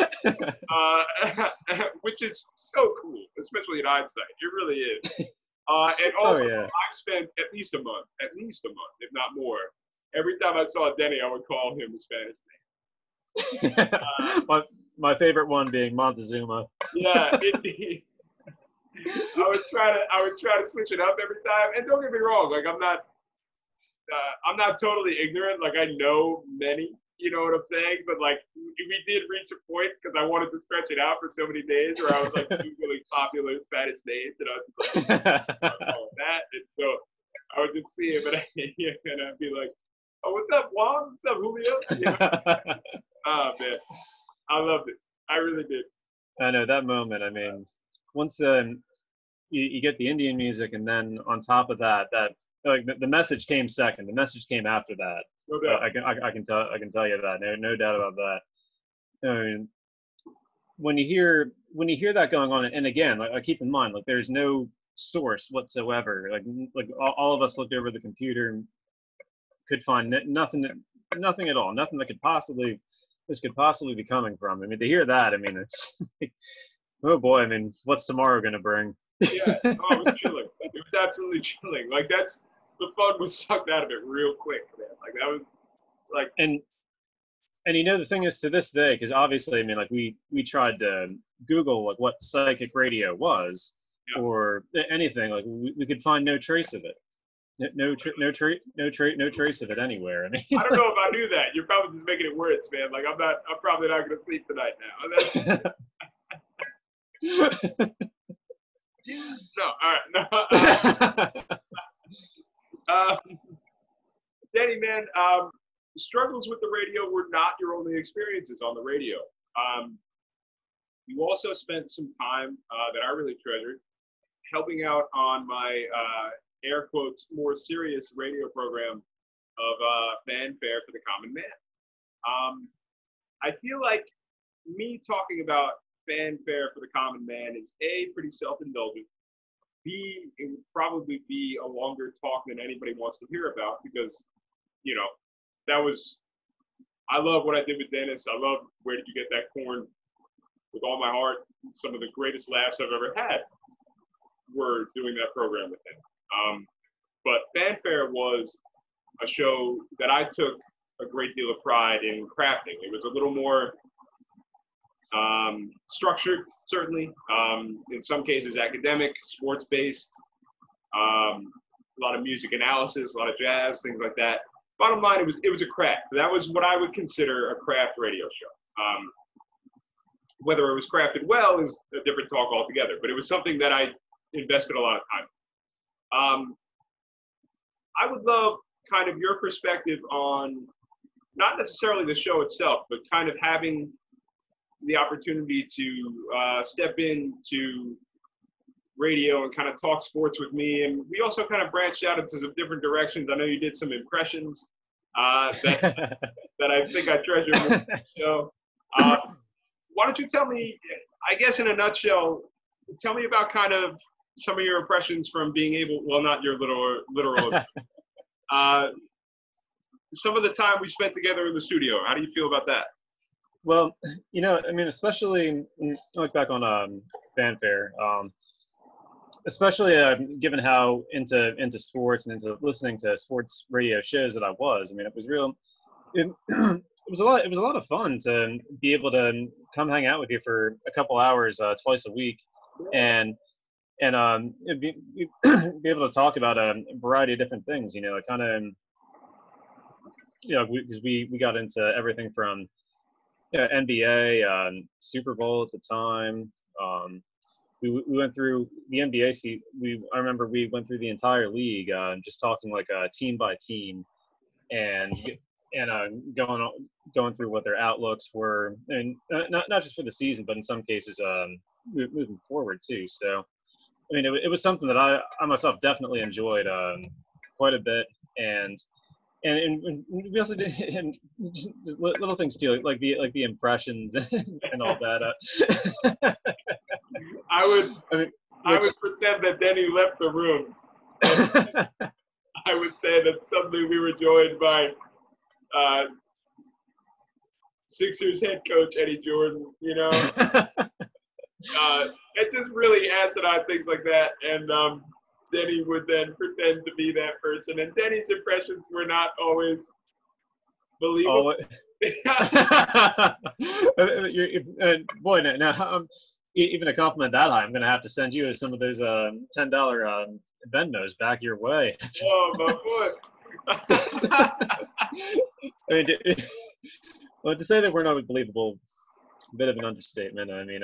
which is so cool, especially in hindsight. It really is. And also, I've spent at least a month, if not more. Every time I saw Denny, I would call him the Spanish name. My favorite one being Montezuma. Yeah, indeed. I would try to switch it up every time. And don't get me wrong, like I'm not totally ignorant. Like I know many, you know what I'm saying? But like we did reach a point because I wanted to stretch it out for so many days where I was like Googling popular Spanish names, and I was like, that. And so I would just see him and I'd be like, "Oh, what's up, Juan? What's up, Julio?" You know? Oh man, I loved it. I really did. I know that moment. I mean, once you get the Indian music, and then on top of that, like the message came second. The message came after that. No doubt. I can tell you that. No doubt about that. I mean, when you hear that going on, and again, like keep in mind, like there's no source whatsoever. Like all of us looked over the computer and could find nothing at all, nothing that this could possibly be coming from. I mean, to hear that, I mean, it's oh boy, I mean, what's tomorrow going to bring? Yeah, oh, it was chilling. It was absolutely chilling. Like the fun was sucked out of it real quick, man. Like that was like. And you know, the thing is, to this day, because obviously, I mean, like we tried to Google like what psychic radio was, Yeah. or anything, like we could find no trace of it. No trace of it anywhere. I mean, I don't know if I knew that. You're probably just making it worse, man. Like I'm probably not gonna sleep tonight now. No, all right, no. Danny, man, struggles with the radio were not your only experiences on the radio. You also spent some time that I really treasured helping out on my air quotes more serious radio program of Fanfare for the Common Man. I feel like me talking about Fanfare for the Common Man is A, pretty self-indulgent. B, it would probably be a longer talk than anybody wants to hear about because, you know, I love what I did with Dennis. I love Where Did You Get That Corn with all my heart. Some of the greatest laughs I've ever had were doing that program with him. But Fanfare was a show that I took a great deal of pride in crafting. It was a little more structured, certainly. In some cases, academic, sports-based, a lot of music analysis, a lot of jazz, things like that. Bottom line, it was a craft. That was what I would consider a craft radio show. Whether it was crafted well is a different talk altogether, but it was something that I invested a lot of time. I would love kind of your perspective on not necessarily the show itself, but kind of having the opportunity to step into radio and kind of talk sports with me. And we also kind of branched out into some different directions. I know you did some impressions that I think I treasure in the show. Why don't you tell me, I guess in a nutshell, tell me about kind of some of your impressions from being able, well, not your literal some of the time we spent together in the studio. How do you feel about that? Well, you know, I mean, especially look back on Fanfare, especially given how into sports and into listening to sports radio shows that I was. I mean, it was real. It was a lot of fun to be able to come hang out with you for a couple hours twice a week, and be able to talk about a variety of different things. You know, kind of, you know, because we got into everything from NBA, Super Bowl at the time. We went through the NBA. I remember we went through the entire league, just talking like team by team, and going through what their outlooks were, and not just for the season, but in some cases moving forward too. So, I mean, it was something that I myself definitely enjoyed quite a bit, and we also did and just little things too, like the impressions and all that. I would pretend that Denny left the room. I would say that suddenly we were joined by Sixers head coach Eddie Jordan, you know, and just really asinine things like that. And Denny would then pretend to be that person, and Denny's impressions were not always believable. Boy, now even a compliment that high, I'm going to have to send you some of those $10 Venmos back your way. Oh, my boy. I mean, well, to say that we're not believable, a bit of an understatement. I mean,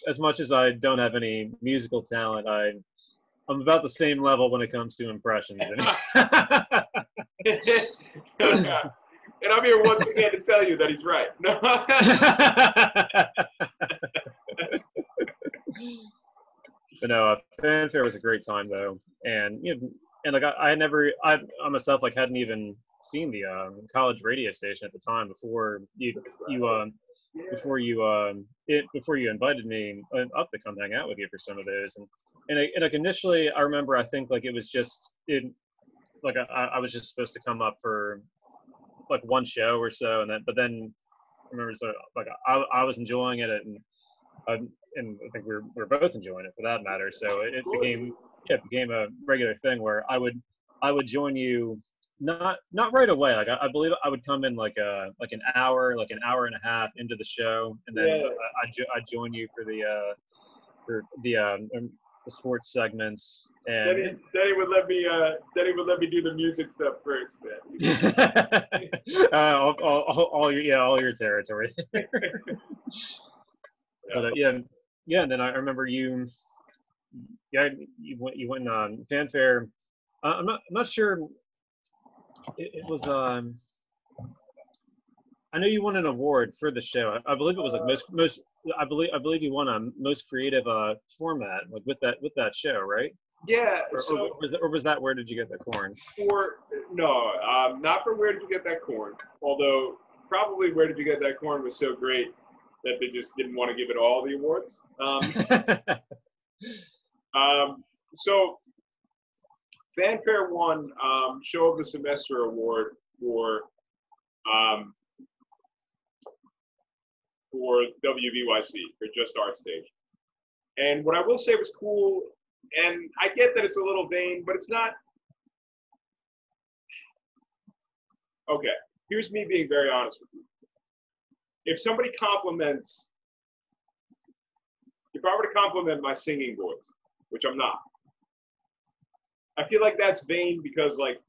as much as I don't have any musical talent, I'm about the same level when it comes to impressions. And I'm here once again to tell you that he's right. No. But no, Fanfare was a great time though, and you know, and like I myself like hadn't even seen the college radio station at the time before before you invited me up to come hang out with you for some of those, and like initially I remember I think like it was just I was just supposed to come up for like one show or so, and then I remember so like I was enjoying it, and I think we're both enjoying it for that matter. So it became a regular thing where I would join you not right away. Like I believe I would come in like an hour and a half into the show, and then I'd join you for the sports segments. And Denny would let me do the music stuff first, man. all your territory. But yeah, and then I remember you went on Fanfare. I'm not sure. It was I know you won an award for the show. I believe it was like most. I believe you won a most creative format like with that show, right? Yeah. Or was that Where Did You Get That Corn? Not for Where Did You Get That Corn. Although probably Where Did You Get That Corn was so great that they just didn't want to give it all the awards. So Fanfare won Show of the Semester award for WVYC, for Just Our Station. And what I will say was cool, and I get that it's a little vain, but it's not. Okay, here's me being very honest with you. If I were to compliment my singing voice, which I'm not, I feel like that's vain because like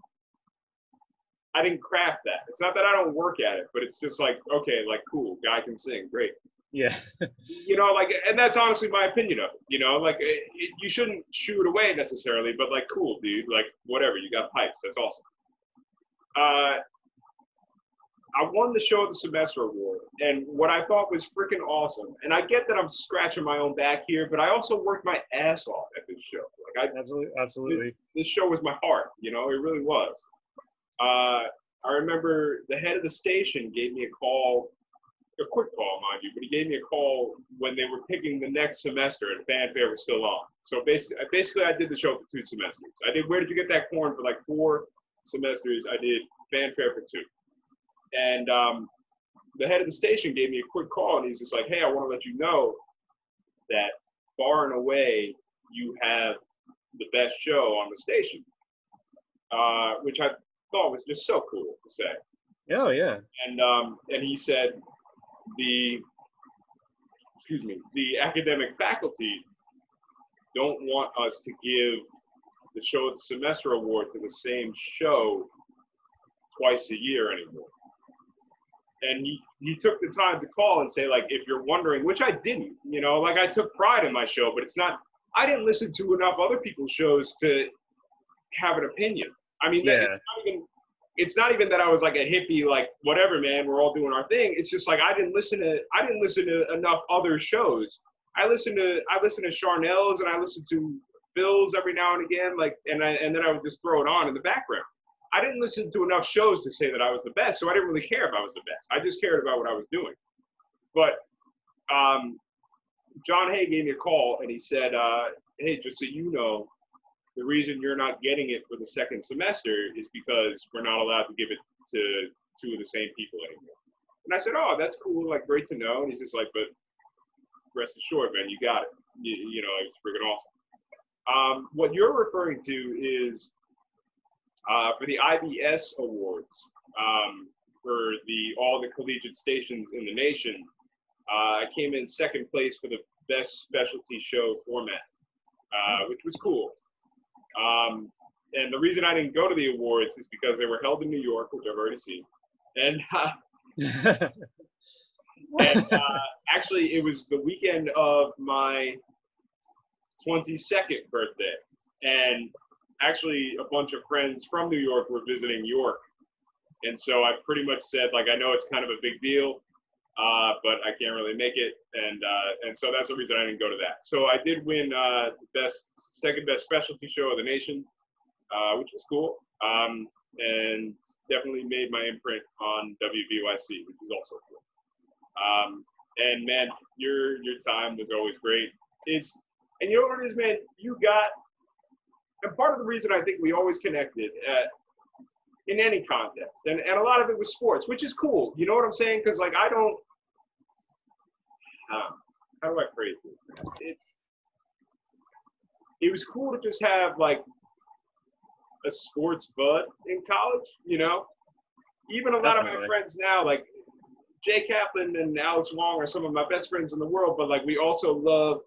I didn't craft that. It's not that I don't work at it, but it's just like, okay, like cool, guy can sing, great. Yeah. You know, like, and that's honestly my opinion of it. You know, like you shouldn't shoo it away necessarily, but like, cool, dude, like whatever, you got pipes, that's awesome. I won the Show of the Semester award, and what I thought was freaking awesome. And I get that I'm scratching my own back here, but I also worked my ass off at this show. Like absolutely. This show was my heart. You know, it really was. I remember the head of the station gave me a call, a quick call, mind you, but he gave me a call when they were picking the next semester and Fanfare was still on. So basically, I did the show for 2 semesters. I did Where Did You Get That Corn for like 4 semesters. I did Fanfare for 2. And the head of the station gave me a quick call, and he's just like, hey, I want to let you know that far and away, you have the best show on the station, which I thought was just so cool to say. Oh, yeah. And he said the academic faculty don't want us to give the Show of the Semester award to the same show twice a year anymore. And he took the time to call and say, like, if you're wondering, which I didn't, you know, like I took pride in my show, but I didn't listen to enough other people's shows to have an opinion. I mean, it's not even that I was like a hippie, like whatever, man, we're all doing our thing. It's just like I didn't listen to enough other shows. I listen to Charnel's and I listen to Phil's every now and again, like, and then I would just throw it on in the background. I didn't listen to enough shows to say that I was the best, so I didn't really care if I was the best. I just cared about what I was doing. But John Hay gave me a call and he said, hey, just so you know, the reason you're not getting it for the second semester is because we're not allowed to give it to 2 of the same people anymore. And I said, oh, that's cool, like great to know. And he's just like, but rest assured, man, you got it. You know, it's freaking awesome. What you're referring to is for the IBS awards, for all the collegiate stations in the nation, I came in second place for the best specialty show format, which was cool. And the reason I didn't go to the awards is because they were held in New York, which I've already seen. And actually, it was the weekend of my 22nd birthday. And actually, a bunch of friends from New York were visiting York And so I pretty much said, like, I know it's kind of a big deal, but I can't really make it. And so that's the reason I didn't go to that. So I did win second best specialty show of the nation, which was cool. And definitely made my imprint on WVYC, which is also cool. And man, your time was always great. And you know what it is, man? And part of the reason I think we always connected in any context, and a lot of it was sports, which is cool. You know what I'm saying? Because like I don't, how do I phrase this? It was cool to just have like a sports bud in college, you know? Even a lot of my friends now, like Jay Kaplan and Alex Wong are some of my best friends in the world, but like we also love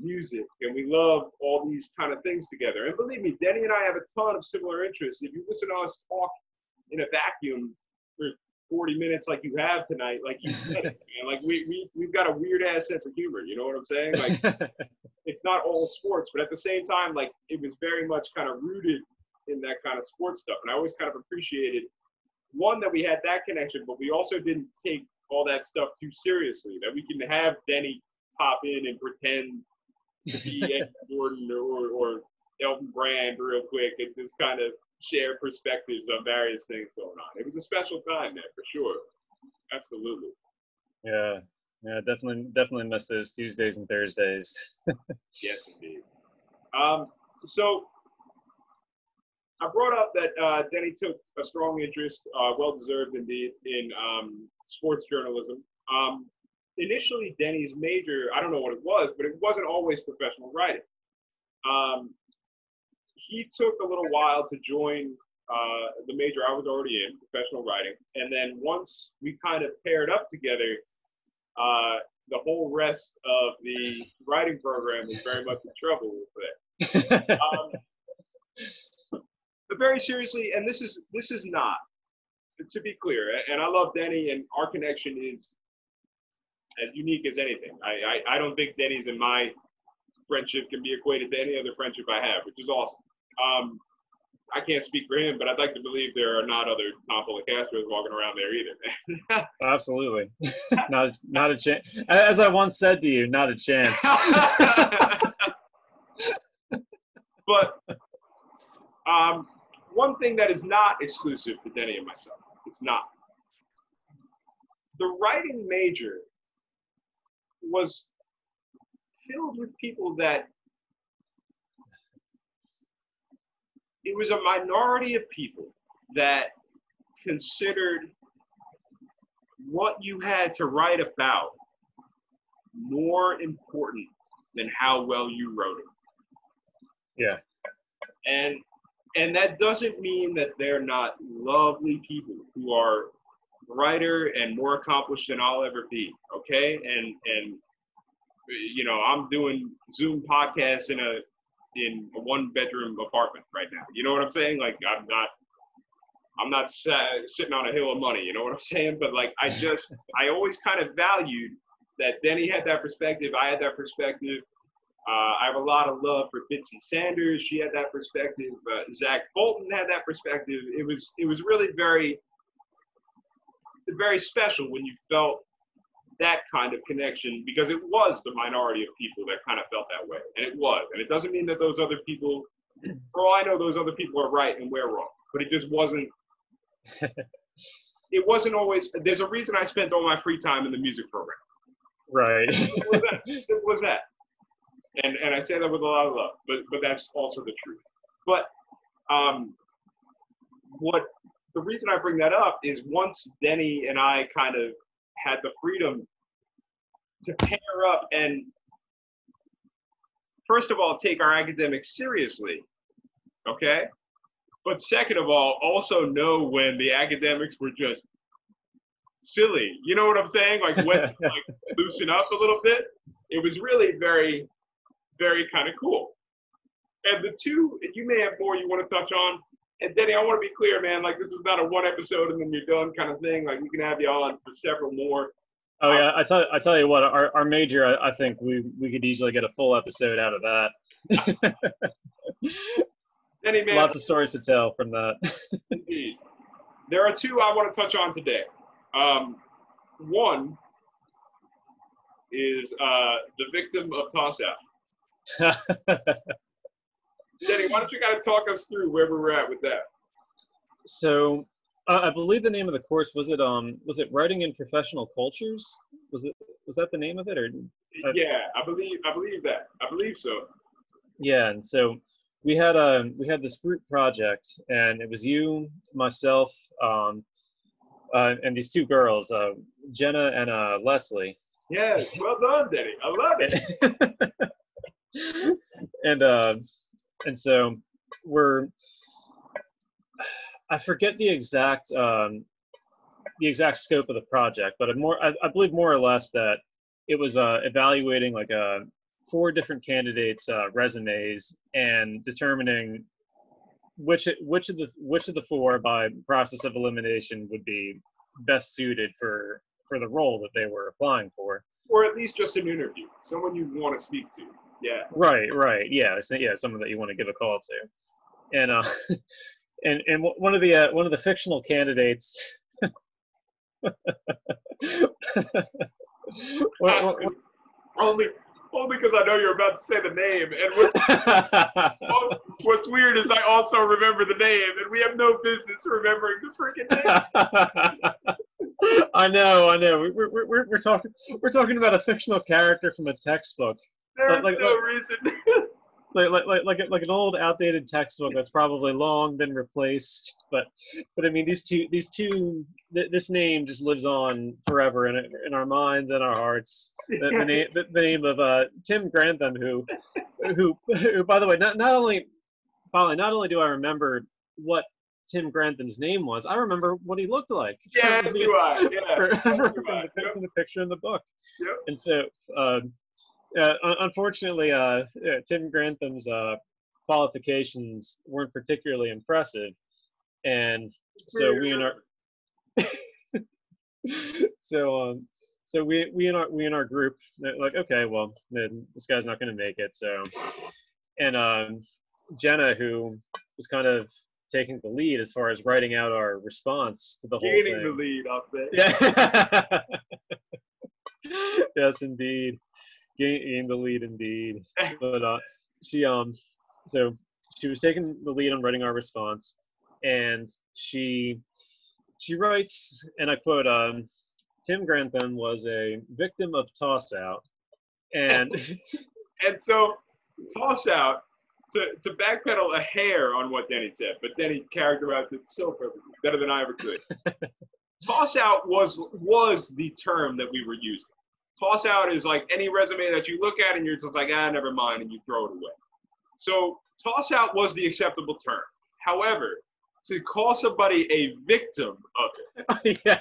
music and we love all these kind of things together. And believe me, Denny and I have a ton of similar interests. If you listen to us talk in a vacuum for 40 minutes like you have tonight, like you get it, man. Like we've got a weird ass sense of humor, you know what I'm saying? Like it's not all sports, but at the same time, like it was very much kind of rooted in that kind of sports stuff. And I always kind of appreciated one, that we had that connection, but we also didn't take all that stuff too seriously, that we can have Denny pop in and pretend to be Ed Jordan or Elton Brand real quick and just kind of share perspectives on various things going on. It was a special time, man, for sure. Absolutely. Yeah, definitely miss those Tuesdays and Thursdays. Yes, indeed. So I brought up that Denny took a strong interest, well-deserved indeed, in sports journalism. Initially, Denny's major, I don't know what it was, but it wasn't always professional writing. He took a little while to join the major I was already in, professional writing. And then once we kind of paired up together, the whole rest of the writing program was very much in trouble with that. But very seriously, and this is not, to be clear, and I love Denny, and our connection is as unique as anything. I don't think Denny's and my friendship can be equated to any other friendship I have, which is awesome. I can't speak for him, but I'd like to believe there are not other Tom Policastros walking around there either. Absolutely. Not a chance. As I once said to you, not a chance. But one thing that is not exclusive to Denny and myself, it's not. The writing major was filled with people that it was a minority of people that considered what you had to write about more important than how well you wrote it. Yeah. And that doesn't mean that they're not lovely people who are brighter and more accomplished than I'll ever be, okay? And you know, I'm doing Zoom podcasts in a one-bedroom apartment right now. You know what I'm saying? Like I'm not sitting on a hill of money. You know what I'm saying? But like I always kind of valued that Denny had that perspective. I had that perspective. I have a lot of love for Bitsy Sanders. She had that perspective. Zach Bolton had that perspective. It was really very, very special when you felt that kind of connection, because it was the minority of people that kind of felt that way. And it was. And it doesn't mean that those other people, for all I know, those other people are right and we're wrong. But it just wasn't, it wasn't always, there's a reason I spent all my free time in the music program. Right. It was that. And I say that with a lot of love, but that's also the truth. But the reason I bring that up is once Denny and I kind of had the freedom to pair up and, first of all, take our academics seriously, okay? But second of all, also know when the academics were just silly. You know what I'm saying? Like when to like loosen up a little bit. It was really very, very kind of cool. And the two, you may have more you want to touch on. And Denny, I want to be clear, man, like this is not a one episode and then you're done kind of thing. Like we can have you on for several more. Oh yeah, I tell you what, our major, I think we could easily get a full episode out of that. Denny, man, lots of stories to tell from that. Indeed. There are two I want to touch on today. One is the victim of toss out. Denny, why don't you kind of talk us through where we were at with that? So I believe the name of the course was it writing in professional cultures? Was that the name of it, or? Yeah, I believe that. I believe so. Yeah, and so we had this group project, and it was you, myself, and these two girls, Jenna and Leslie. Yes, well done, Denny. I love it. and so I forget the exact scope of the project, but I believe more or less that it was evaluating like 4 different candidates' resumes and determining which of the 4 by process of elimination would be best suited for the role that they were applying for. Or at least just an interview, someone you want to speak to. Yeah. Right. Yeah. So, yeah, someone that you want to give a call to, and and one of the fictional candidates. Only because I know you're about to say the name, and what's weird is I also remember the name, and we have no business remembering the freaking name. I know. We're talking about a fictional character from a textbook. There's no reason. like an old outdated textbook that's probably long been replaced, but I mean this name just lives on forever in our minds and our hearts. The name of Tim Grantham, who by the way, not only do I remember what Tim Grantham's name was, I remember what he looked like. Yeah, do I. Yeah, from the picture in the book. Yep. And so unfortunately, Tim Grantham's qualifications weren't particularly impressive, and so we in our group, like, okay, well, this guy's not going to make it. So, and Jenna, who was kind of taking the lead as far as writing out our response to the whole thing. Gaining the lead, I'll say. Yeah. Yes, indeed. Gain the lead, indeed. But so she was taking the lead on writing our response, and she writes, and I quote, Tim Grantham was a victim of toss out, and and so toss out, to backpedal a hair on what Denny said, but Denny characterized it so perfectly, better than I ever could. Toss out was the term that we were using. Toss out is like any resume that you look at and you're just like, never mind, and you throw it away. So toss out was the acceptable term. However, to call somebody a victim of it, yeah.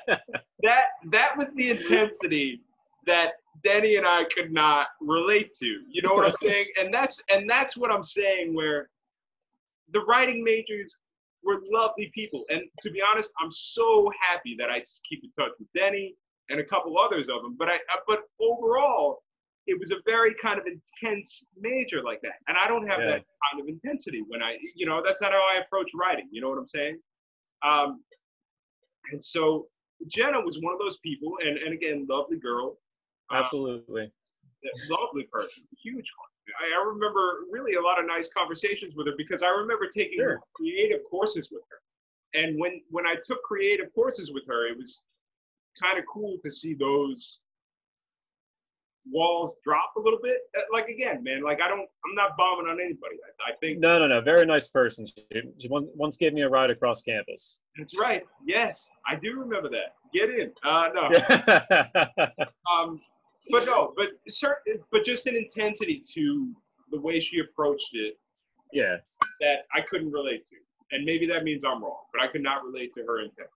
that was the intensity that Denny and I could not relate to. You know what I'm saying? And that's what I'm saying, where the writing majors were lovely people. And to be honest, I'm so happy that I keep in touch with Denny and a couple others of them. But overall, it was a very kind of intense major like that. And I don't have that kind of intensity when that's not how I approach writing. You know what I'm saying? And so Jenna was one of those people, and again, lovely girl. Absolutely. Lovely person, huge one. I remember really a lot of nice conversations with her, because I remember taking creative courses with her. And when I took creative courses with her, it was kind of cool to see those walls drop a little bit. Like, again, man, like I'm not bombing on anybody. I think no, very nice person. She once gave me a ride across campus. That's right. Yes, I do remember that. Get in. No. But just an intensity to the way she approached it. Yeah. That I couldn't relate to, and maybe that means I'm wrong, but I could not relate to her intent.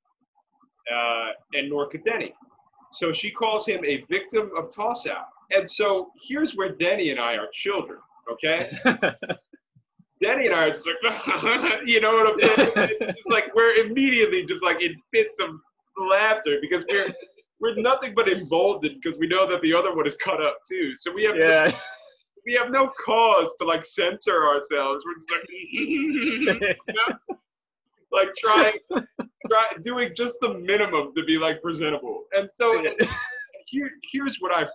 And nor could Denny. So she calls him a victim of toss out. And so here's where Denny and I are children, okay? Denny and I are just like, you know what I'm saying? It's just like we're immediately just like in fits of laughter, because we're nothing but emboldened, because we know that the other one is cut up too. So we have no cause to like censor ourselves. We're just like, like doing just the minimum to be like presentable. And so here's what I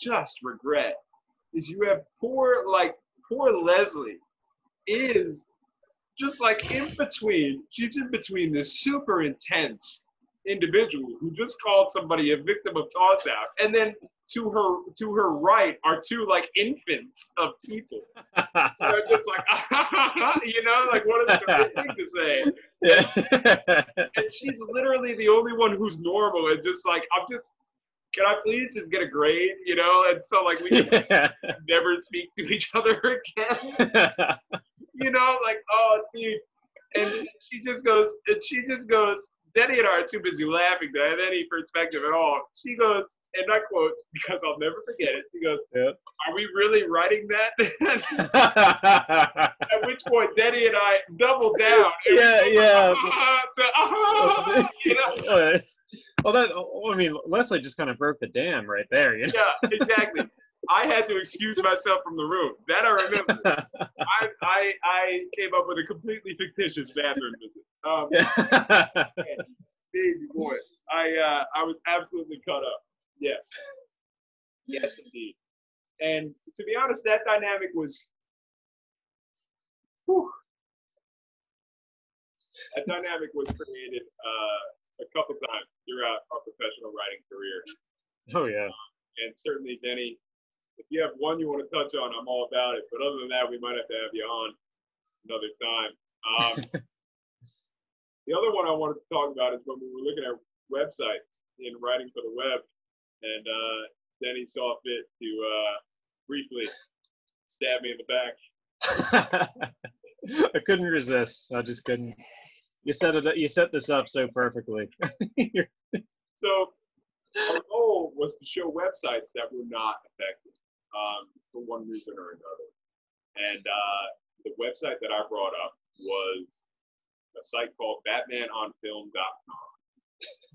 just regret is you have poor Leslie is just like in between. She's in between this super intense individual who just called somebody a victim of toss out, and then to her right are two like infants of people. They're just like, you know, like what is the right thing to say? Yeah. And she's literally the only one who's normal and just like, can I please just get a grade, you know? And so like we can never speak to each other again. You know, like, oh dude. And she just goes, Denny and I are too busy laughing to have any perspective at all. She goes, and I quote, because I'll never forget it, she goes, Yep. Are we really writing that? At which point Denny and I doubled down. And yeah. You know? Well, I mean, Leslie just kind of broke the dam right there. You know? Yeah, exactly. I had to excuse myself from the room. That I remember. I came up with a completely fictitious bathroom visit. Baby boy, I was absolutely cut up. Yes, yes indeed. And to be honest, that dynamic was, whew, that dynamic was created a couple times throughout our professional writing career. Oh yeah. And certainly, Denny, if you have one you want to touch on, I'm all about it. But other than that, we might have to have you on another time. The other one I wanted to talk about is when we were looking at websites in writing for the web, and Denny saw fit to briefly stab me in the back. I couldn't resist. I just couldn't. You set this up so perfectly. So our goal was to show websites that were not effective for one reason or another. And the website that I brought up was a site called BatmanOnFilm.com.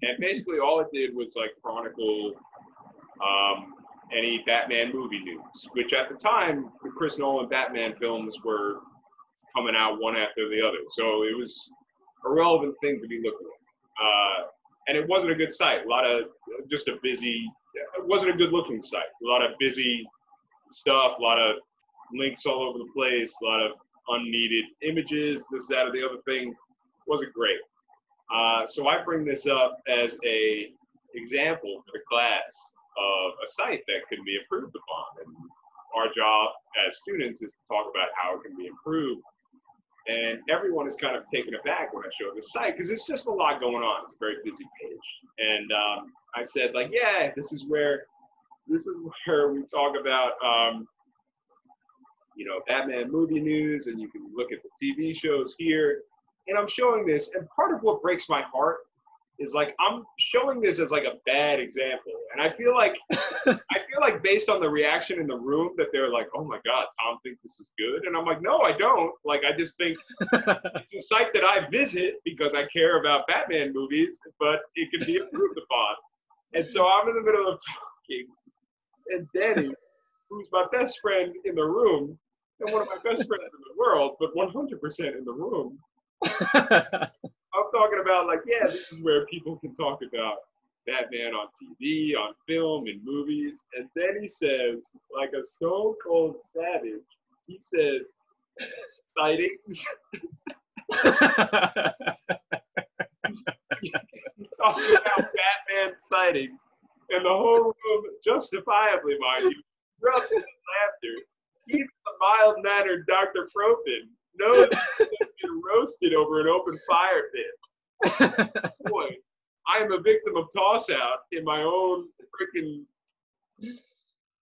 And basically all it did was like chronicle any Batman movie news, which at the time, the Chris Nolan Batman films were coming out one after the other. So it was a relevant thing to be looking at. And it wasn't a good site. It wasn't a good looking site. A lot of busy stuff, a lot of links all over the place, a lot of unneeded images, this, that, or the other thing. Wasn't great. So I bring this up as a example for the class of a site that can be improved upon. And our job as students is to talk about how it can be improved. And everyone is kind of taken aback when I show the site because it's just a lot going on. It's a very busy page. And I said, like, yeah, this is where we talk about, Batman movie news, and you can look at the TV shows here. And I'm showing this, and part of what breaks my heart is like I'm showing this as like a bad example, and I feel like based on the reaction in the room that they're like, oh my God, Tom thinks this is good, and I'm like, no, I don't. Like I just think it's a site that I visit because I care about Batman movies, but it can be improved upon. And so I'm in the middle of talking, and Danny, who's my best friend in the room, and one of my best friends in the world, but 100% in the room. I'm talking about like, yeah, this is where people can talk about Batman on TV, on film, in movies. And then he says, like a stone cold savage, he says, sightings. He's talking about Batman sightings. And the whole room, justifiably, mind you, erupted in laughter. Even the mild-mannered Dr. Propin knows he's been roasted over an open fire pit. Boy, I am a victim of toss out in my own freaking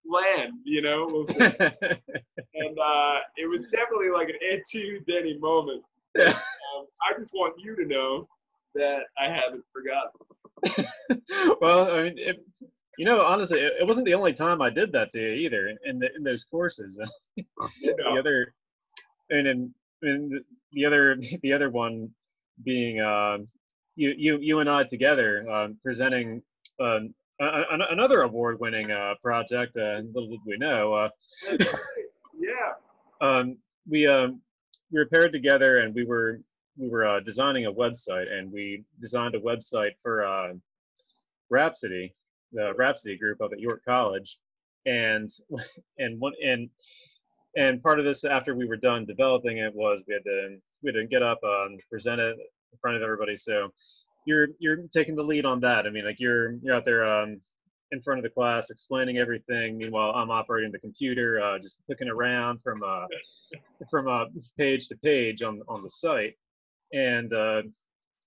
land, you know? We'll see. And it was definitely like an etude Denny moment. I just want you to know that I haven't forgotten. Well, I mean, honestly, it wasn't the only time I did that to you either in those courses. The other, and the other one being you and I together presenting another award-winning project. Little did we know. Yeah. We were paired together, and we were were designing a website, and we designed a website for Rhapsody, the Rhapsody group up at York College, and and one and part of this after we were done developing it was we had to get up and present it in front of everybody. So you're taking the lead on that. I mean, like you're out there in front of the class explaining everything. Meanwhile, I'm operating the computer, just clicking around from page to page on the site, and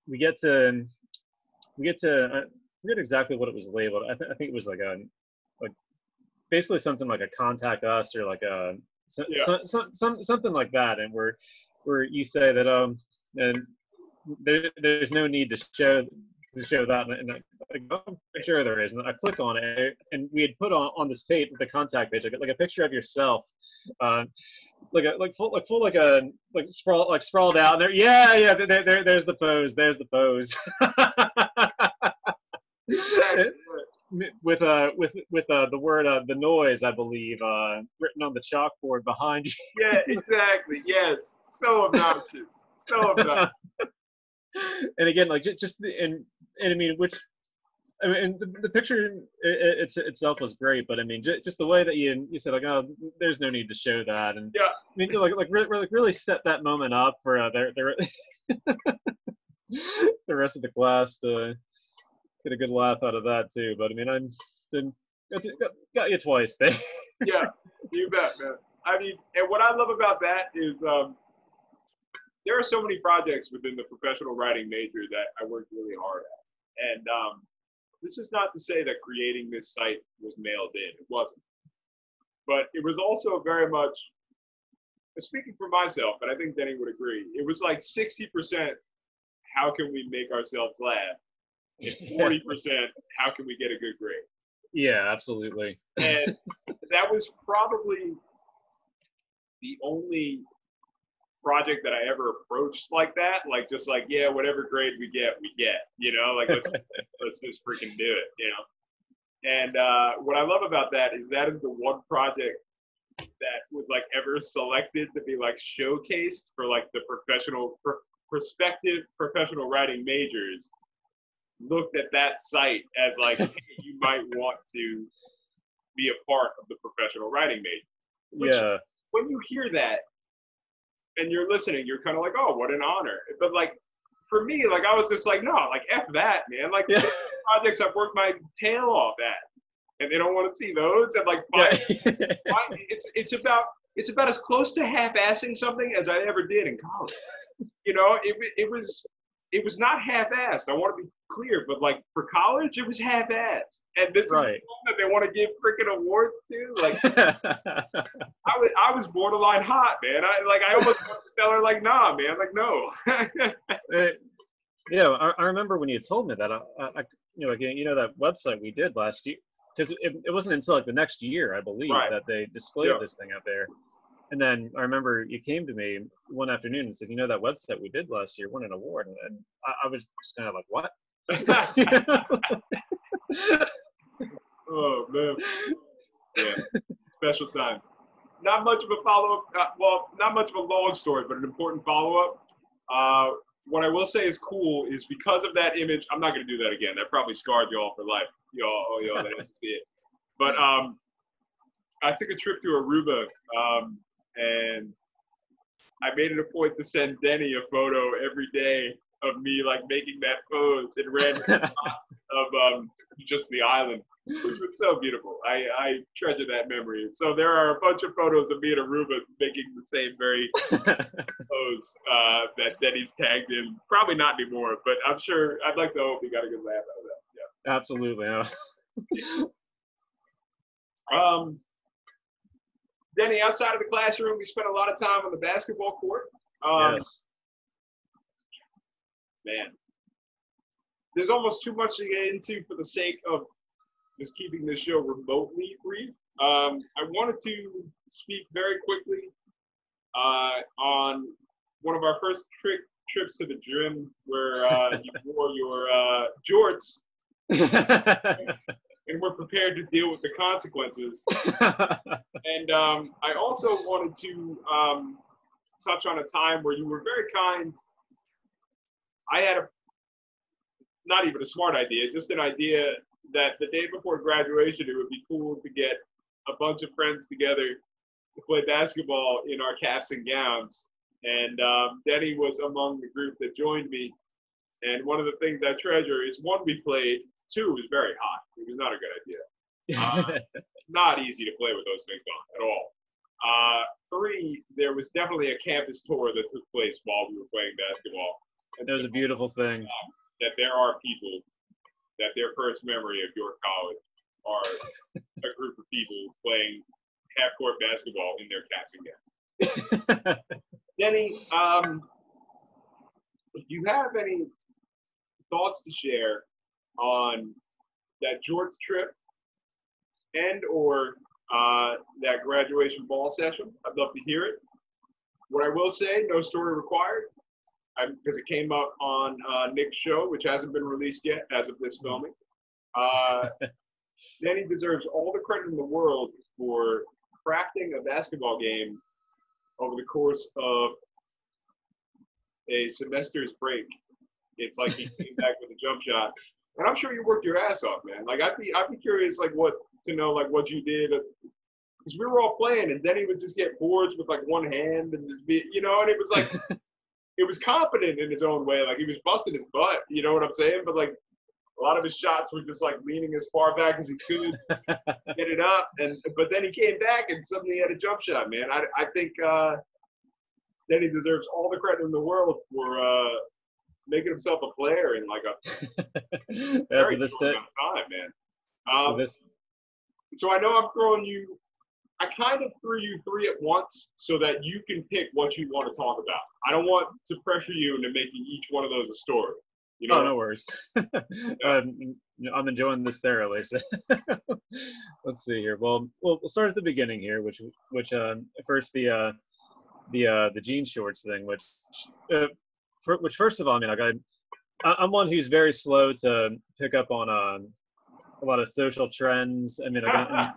we get to I forget exactly what it was labeled. I think it was like basically something like a contact us or like a something like that. And where you say that and there's no need to show that, and I'm sure there is. And I click on it, and we had put on this page, the contact page, like a picture of yourself, sprawled out. And there, there's the pose. There's the pose. with the word the noise, I believe, written on the chalkboard behind you. Yeah, exactly. Yes, so obnoxious, so obnoxious. And again, like and I mean, the picture itself was great, but I mean, just the way that you said, like, oh, there's no need to show that, and yeah, I mean, really set that moment up for the rest of the class to get a good laugh out of that too. But I mean, got you twice there. Yeah, you bet, man. I mean, and what I love about that is there are so many projects within the professional writing major that I worked really hard at. And this is not to say that creating this site was mailed in. It wasn't. But it was also very much, speaking for myself, and I think Denny would agree, it was like 60% how can we make ourselves laugh, and 40% how can we get a good grade. Yeah, absolutely. And that was probably the only project that I ever approached like that, like just like, yeah, whatever grade we get, you know, like let's just freaking do it, you know. And what I love about that is the one project that was like ever selected to be like showcased for like the prospective professional writing majors looked at that site as like, hey, you might want to be a part of the professional writing major. Which, yeah. When you hear that, and you're listening, you're kind of like, oh, what an honor. But like, for me, like, I was just like, no, like, F that, man. Like, projects I've worked my tail off at, and they don't want to see those. And like, it's about as close to half-assing something as I ever did in college. You know, it was not half-assed. I want to be clear, but like for college, it was half-assed. And this is the one that they want to give freaking awards to. Like, I was borderline hot, man. I almost wanted to tell her like, nah, man, like no. I remember when you told me that. That website we did last year, because it wasn't until like the next year, I believe, that they displayed this thing out there. And then I remember you came to me one afternoon and said, that website we did last year won an award. And I was just kind of like, what? Oh, man. Yeah. Special time. Not much of a follow-up. Not much of a long story, but an important follow-up. What I will say is cool is because of that image, I'm not going to do that again. That probably scarred y'all for life. Y'all that didn't see it. But I took a trip to Aruba, and I made it a point to send Denny a photo every day of me like making that pose in random spots of just the island, which was so beautiful. I treasure that memory. So there are a bunch of photos of me in Aruba making the same very pose that Denny's tagged in. Probably not anymore, but I'm sure, I'd like to hope he got a good laugh out of that. Yeah. Absolutely. Denny, outside of the classroom, we spent a lot of time on the basketball court. Yes. Man, there's almost too much to get into for the sake of just keeping this show remotely brief. I wanted to speak very quickly on one of our first trips to the gym where you wore your jorts and were prepared to deal with the consequences. And I also wanted to touch on a time where you were very kind I had not even a smart idea, just an idea that the day before graduation, it would be cool to get a bunch of friends together to play basketball in our caps and gowns. And Denny was among the group that joined me. And one of the things I treasure is one, we played. Two, it was very hot. It was not a good idea. Not easy to play with those things on at all. Three, there was definitely a campus tour that took place while we were playing basketball. It was a beautiful thing. That there are people that their first memory of York College are a group of people playing half-court basketball in their caps and gowns. Denny, do you have any thoughts to share on that Jorts trip and or that graduation ball session? I'd love to hear it. What I will say, no story required, because it came up on Nick's show, which hasn't been released yet as of this filming. Danny deserves all the credit in the world for crafting a basketball game over the course of a semester's break. It's like he came back with a jump shot, and I'm sure you worked your ass off, man. Like I'd be curious, like what you did, because we were all playing, and then he would just get boards with like one hand and just be, and it was like it was confident in his own way, like he was busting his butt, you know what I'm saying? But like a lot of his shots were just like leaning as far back as he could get it up, but then he came back and suddenly he had a jump shot, man. I think Denny deserves all the credit in the world for making himself a player in like a very short amount of time, man. So I know I'm throwing you. I kind of threw you three at once so that you can pick what you want to talk about. I don't want to pressure you into making each one of those a story. You know? Oh, no worries. I'm enjoying this thoroughly. So let's see here. Well, we'll start at the beginning here, which first the jean shorts thing, which first of all, I mean, like I'm one who's very slow to pick up on a lot of social trends. I mean, I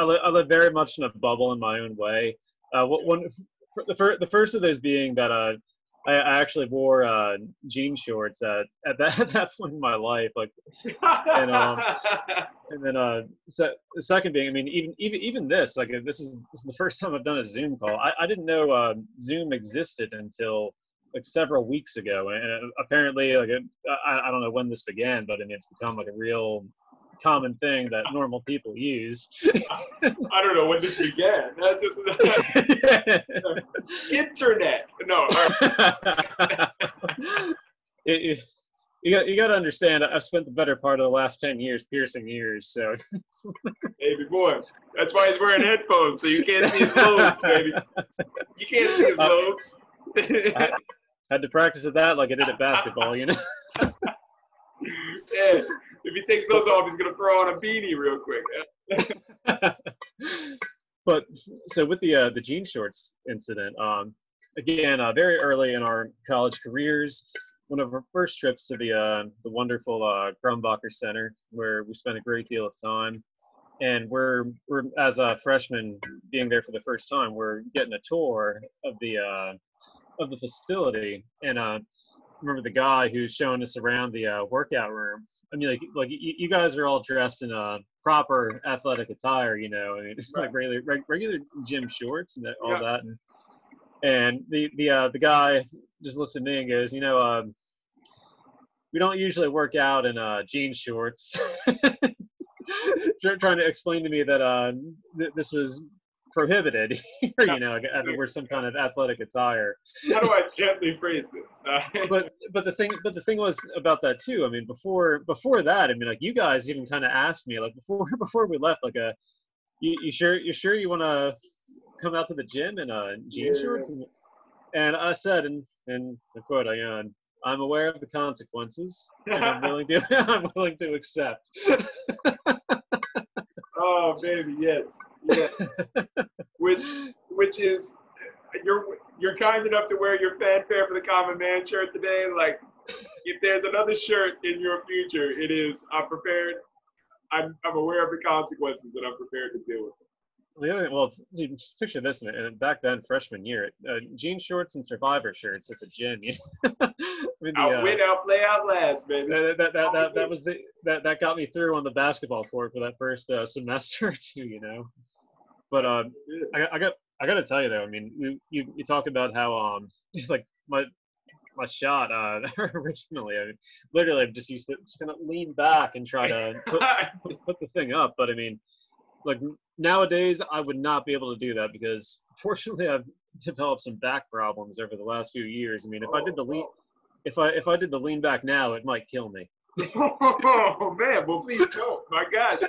live very much in a bubble in my own way. The first of those being that I actually wore jean shorts at that point in my life, like, and then the second being, I mean, even this, like, this is the first time I've done a Zoom call. I didn't know Zoom existed until like several weeks ago, and apparently, like, I don't know when this began, but I mean, it's become like a real common thing that normal people use. I don't know when this began. That just internet. No. You got to understand. I've spent the better part of the last 10 years piercing ears. So, baby boy, that's why he's wearing headphones, so you can't see his lobes, baby. You can't see his lobes. I had to practice at that like I did at basketball, Yeah. If he takes those off, he's gonna throw on a beanie real quick. But so with the jean shorts incident, again, very early in our college careers, one of our first trips to the wonderful Grumbacher Center, where we spent a great deal of time, and we're as a freshman being there for the first time, we're getting a tour of the facility, and remember the guy who's showing us around the workout room. I mean, like you guys are all dressed in proper athletic attire, I mean, like regular gym shorts and all that. And the guy just looks at me and goes, we don't usually work out in jean shorts. Trying to explain to me that this was prohibited here, wear some kind of athletic attire. How do I gently phrase this? but the thing was about that too. I mean, before that, I mean, like, you guys even kind of asked me, like, before we left, like, you sure you want to come out to the gym in jean shorts? And I said, and the quote, I'm aware of the consequences, and I'm willing to accept. Oh, baby, yes. Which is, you're kind enough to wear your fanfare for the common man shirt today. Like, if there's another shirt in your future, it is I'm prepared. I'm aware of the consequences, and I'm prepared to deal with them. Well, dude, just picture this, man. And back then, freshman year, jean shorts and Survivor shirts at the gym. You know? I mean, Outwit, outplay, outlast, baby. that got me through on the basketball court for that first semester or two. You know, but I got to tell you though. I mean, you talk about how like my shot originally. I mean, literally, I just used to just kind of lean back and try to put the thing up. But I mean, like nowadays, I would not be able to do that because fortunately, I've developed some back problems over the last few years. I mean, if I did the lean, if I did the lean back now, it might kill me. Oh man, well please don't. My God.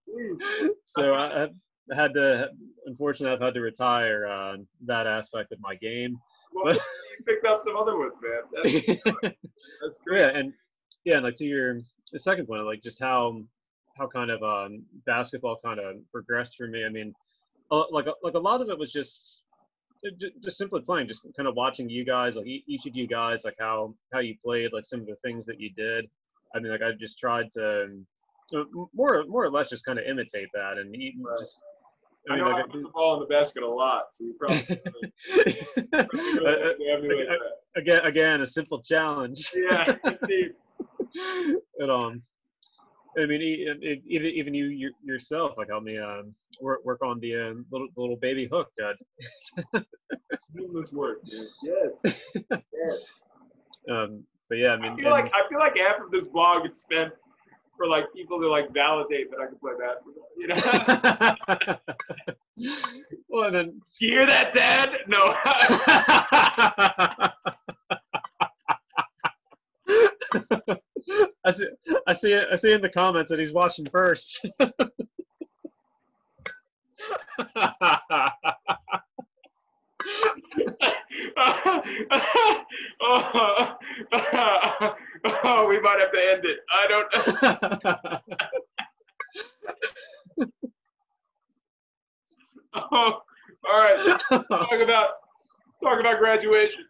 Please. So I had to, unfortunately, I've had to retire that aspect of my game. Well, But you picked up some other ones, man. That's great. and like to your the second point, like just how kind of basketball kind of progressed for me. I mean, like a lot of it was just simply playing, just kind of watching you guys, like each of you guys, like how you played, like some of the things that you did. I mean, like I just tried to more or less just kind of imitate that, and Right. just. I I mean, know like I put the ball in the basket a lot, so you probably really like that. again, a simple challenge. Yeah, indeed. But I mean, even you yourself, like help me work on the little baby hook. Seamless work, dude. Yes. Yes. But yeah, I I mean, feel like half of this blog is spent for like people to like validate that I can play basketball. You know? well, and then Do you hear that, Dad? No. I see in the comments that he's watching first. Oh, we might have to end it. I don't. Oh, all right. Talk about graduation.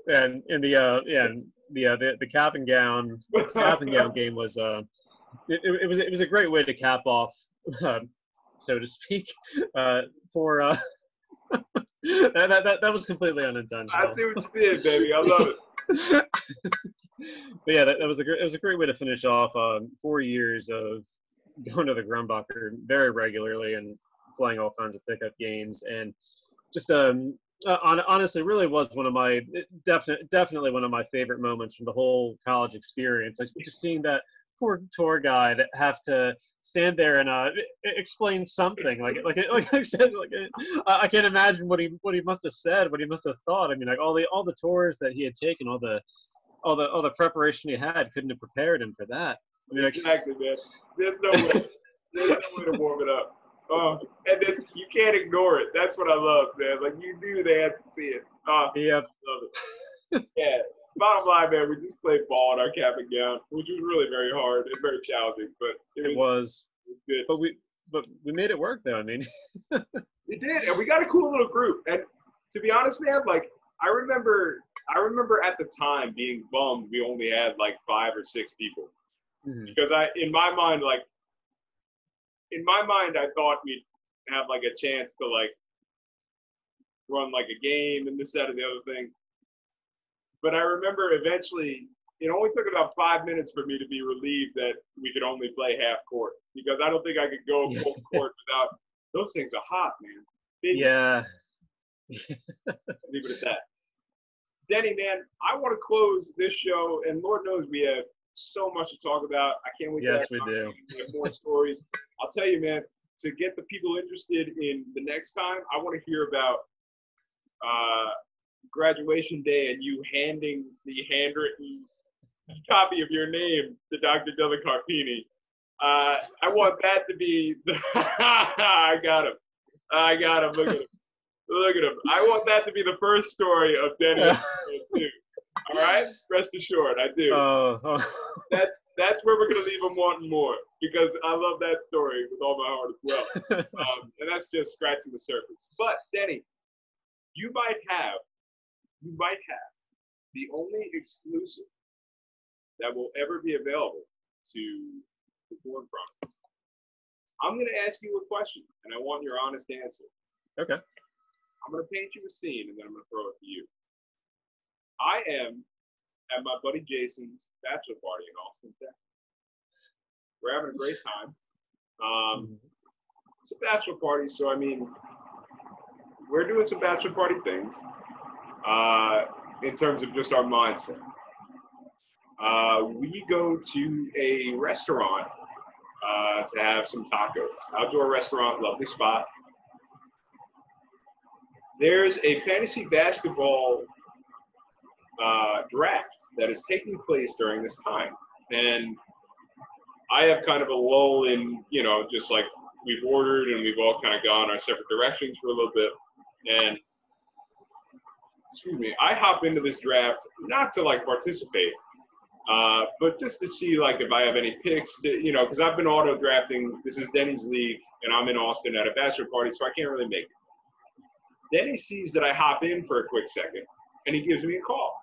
And in the cap and gown game was it was a great way to cap off, so to speak, for that was completely unintentional. I see what you did, baby. I love it. But yeah, it was a great way to finish off 4 years of going to the Grumbacher very regularly and playing all kinds of pickup games, and just honestly really was one of my definitely one of my favorite moments from the whole college experience. Like just seeing that poor tour guide have to stand there and explain something like I said, I can't imagine what he must have said, what he must have thought. I mean, like all the tours that he had taken, all the preparation he had couldn't have prepared him for that. I mean, exactly, man. There's no way. There's no way to warm it up. And this, you can't ignore it. That's what I love, man. Like you knew they had to see it. Yep. Love it. Yeah. Bottom line, man, we just played ball in our cap and gown, which was really very hard and very challenging, but it was good. But we made it work, though. I mean, we did, and we got a cool little group. And to be honest, man, like I remember at the time being bummed we only had like 5 or 6 people, because in my mind, I thought we'd have like a chance to like run like a game and this, that, and the other thing. But I remember eventually, it only took about 5 minutes for me to be relieved that we could only play half court, because I don't think I could go full court without, those things are hot, man. Yeah. Leave it at that. Denny, man, I want to close this show, and Lord knows we have so much to talk about. I can't wait. Yes, we do. We have more stories. I'll tell you, man, to get the people interested in the next time, I want to hear about graduation day and you handing the handwritten copy of your name to Dr. Della Carpini. I want that to be the I got him. Look at him. I want that to be the first story of Denny. All right, rest assured, I do. That's where we're gonna leave him wanting more, because I love that story with all my heart as well. And that's just scratching the surface. But Denny, you might have the only exclusive that will ever be available to the Born Chronicles. I'm going to ask you a question, and I want your honest answer. Okay. I'm going to paint you a scene, and then I'm going to throw it to you. I am at my buddy Jason's bachelor party in Austin, Texas. We're having a great time. It's a bachelor party, so I mean, we're doing some bachelor party things in terms of just our mindset. We go to a restaurant to have some tacos. Outdoor restaurant, lovely spot. There's a fantasy basketball draft that is taking place during this time. And I have kind of a lull in, you know, just like we've ordered and we've all kind of gone our separate directions for a little bit. And, excuse me, I hop into this draft not to like participate, but just to see like if I have any picks, to, you know, because I've been auto drafting. This is Denny's league, and I'm in Austin at a bachelor party, so I can't really make it. Denny sees that I hop in for a quick second, and he gives me a call,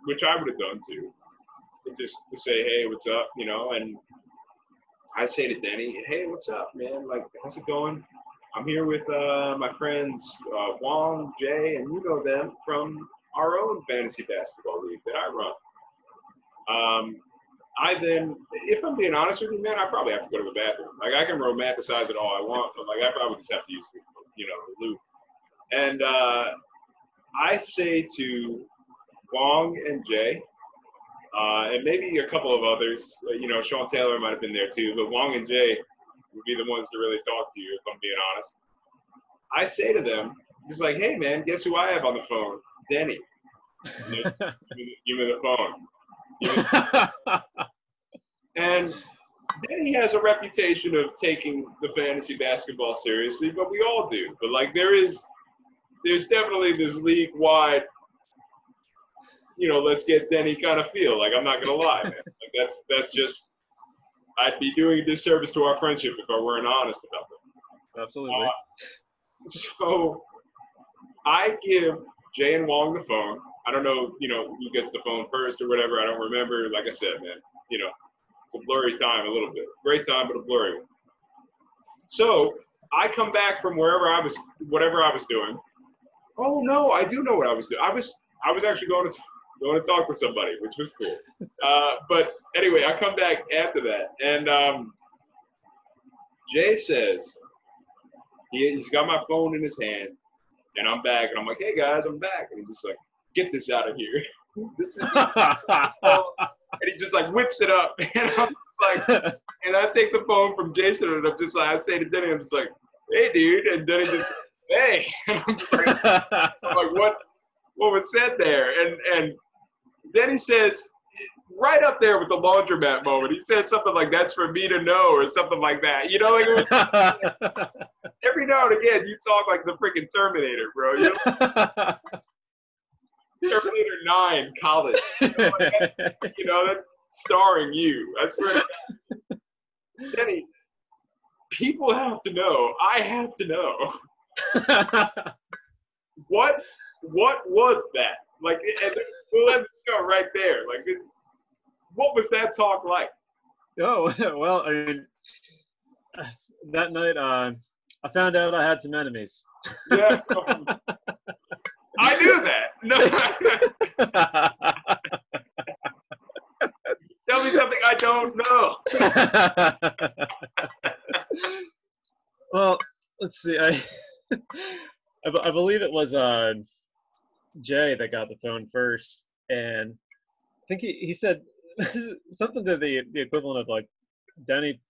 which I would have done too, just to say, hey, what's up, you know. And I say to Denny, hey, what's up, man? Like, how's it going? I'm here with my friends Wong, Jay, and you know them from our own fantasy basketball league that I run. I then, if I'm being honest with you, man, I probably have to go to the bathroom. Like, I can romanticize it all I want, but like, I probably just have to use, you know, the loop. And I say to Wong and Jay, and maybe a couple of others, you know, Sean Taylor might have been there too, but Wong and Jay would be the ones to really talk to you, if I'm being honest. I say to them, just like, hey, man, guess who I have on the phone? Denny. Give me the phone. And Denny has a reputation of taking the fantasy basketball seriously, but we all do. But like there's definitely this league-wide, you know, let's get Denny kind of feel. Like, I'm not gonna lie, man. Like that's just, I'd be doing a disservice to our friendship if I weren't honest about it. Absolutely. So I give Jay and Wong the phone. I don't know, you know, who gets the phone first or whatever. I don't remember. Like I said, man, you know, it's a blurry time a little bit. Great time, but a blurry one. So I come back from whatever I was doing. Oh no, I do know what I was doing. I was actually going to talk to somebody, which was cool. But anyway, I come back after that, and Jay says he's got my phone in his hand, and I'm back, and I'm like, hey guys, I'm back, and he's just like, get this out of here. This is and he just like whips it up, and I'm just like, and I take the phone from Jason, and I'm just like, I say to Denny, I'm just like, hey dude, and Denny just, hey, and I'm just like, what was said there? And then he says, right up there with the laundromat moment, he said something like, that's for me to know, or something like that. You know, like, it was, every now and again, you talk like the freaking Terminator, bro. You know? Terminator 9 college. You know, that's starring you. I swear to God. Denny, people have to know. I have to know. What was that? Like, and we'll let this go right there. Like, what was that talk like? Oh, well, I mean, that night, I found out I had some enemies. Yeah. I knew that. No. Tell me something I don't know. Well, let's see. I believe it was Jay that got the phone first, and I think he said something to the equivalent of like, Denny,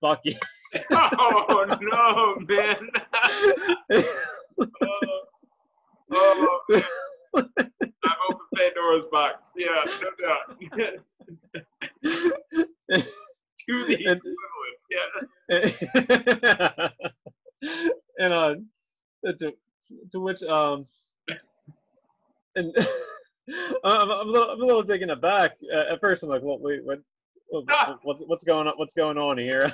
fuck you. Oh no, man. Oh, man. I've opened Pandora's box. Yeah, no doubt. To the equivalent, yeah. And to which and I'm a little taken aback. At first, I'm like, well, wait, what's going on? What's going on here?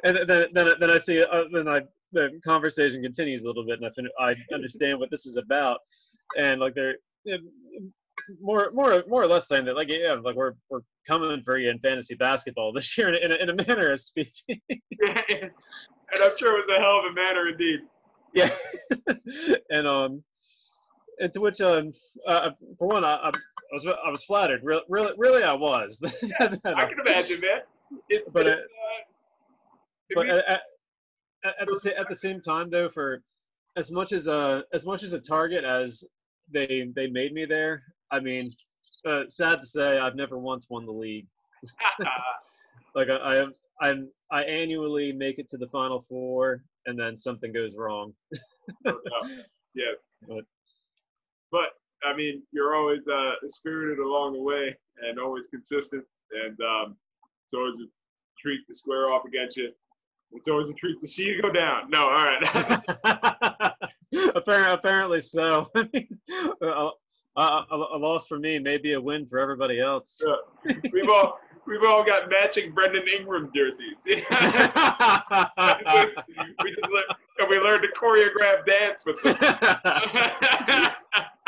And then I see the conversation continues a little bit, and I understand what this is about. And like more or less saying that, like, yeah, like we're coming for you in fantasy basketball this year in a manner of speaking. And I'm sure it was a hell of a manner indeed. Yeah, and to which for one, I was flattered. Really, I was. Yeah, I can imagine, man. It's But it but means, at the same time, though, for as much as a target as they made me there, I mean, sad to say, I've never once won the league. Like I annually make it to the Final Four, and then something goes wrong. no doubt. Yeah, But but I mean, you're always spirited along the way and always consistent, and it's always a treat to square off against you. It's always a treat to see you go down. No, all right. apparently so. A loss for me may be a win for everybody else. we've all got matching Brendan Ingram jerseys. we learned to choreograph dance with them.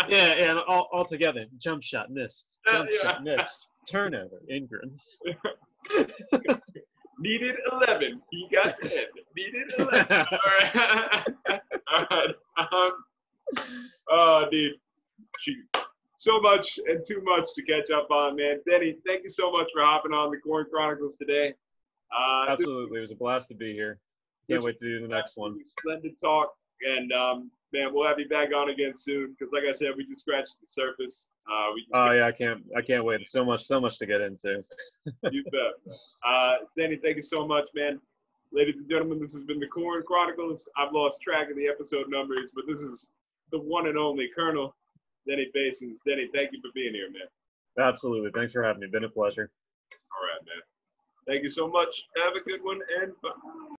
Yeah, and all together. Jump shot missed. Jump shot missed. Turnover, Ingram. Needed 11. He got 10. Needed 11. All right. All right. Oh, dude. Shoot. So much and too much to catch up on, man. Denny, thank you so much for hopping on the Corn Chronicles today. Absolutely. It was a blast to be here. Can't wait to do the next one. Splendid talk. And, man, we'll have you back on again soon because, like I said, we just scratched the surface. Yeah, I can't wait. So much to get into. You bet. Danny, thank you so much, man. Ladies and gentlemen, this has been the Corn Chronicles. I've lost track of the episode numbers, but this is the one and only Colonel Denny Basins. Denny, thank you for being here, man. Absolutely. Thanks for having me. Been a pleasure. All right, man. Thank you so much. Have a good one, and bye.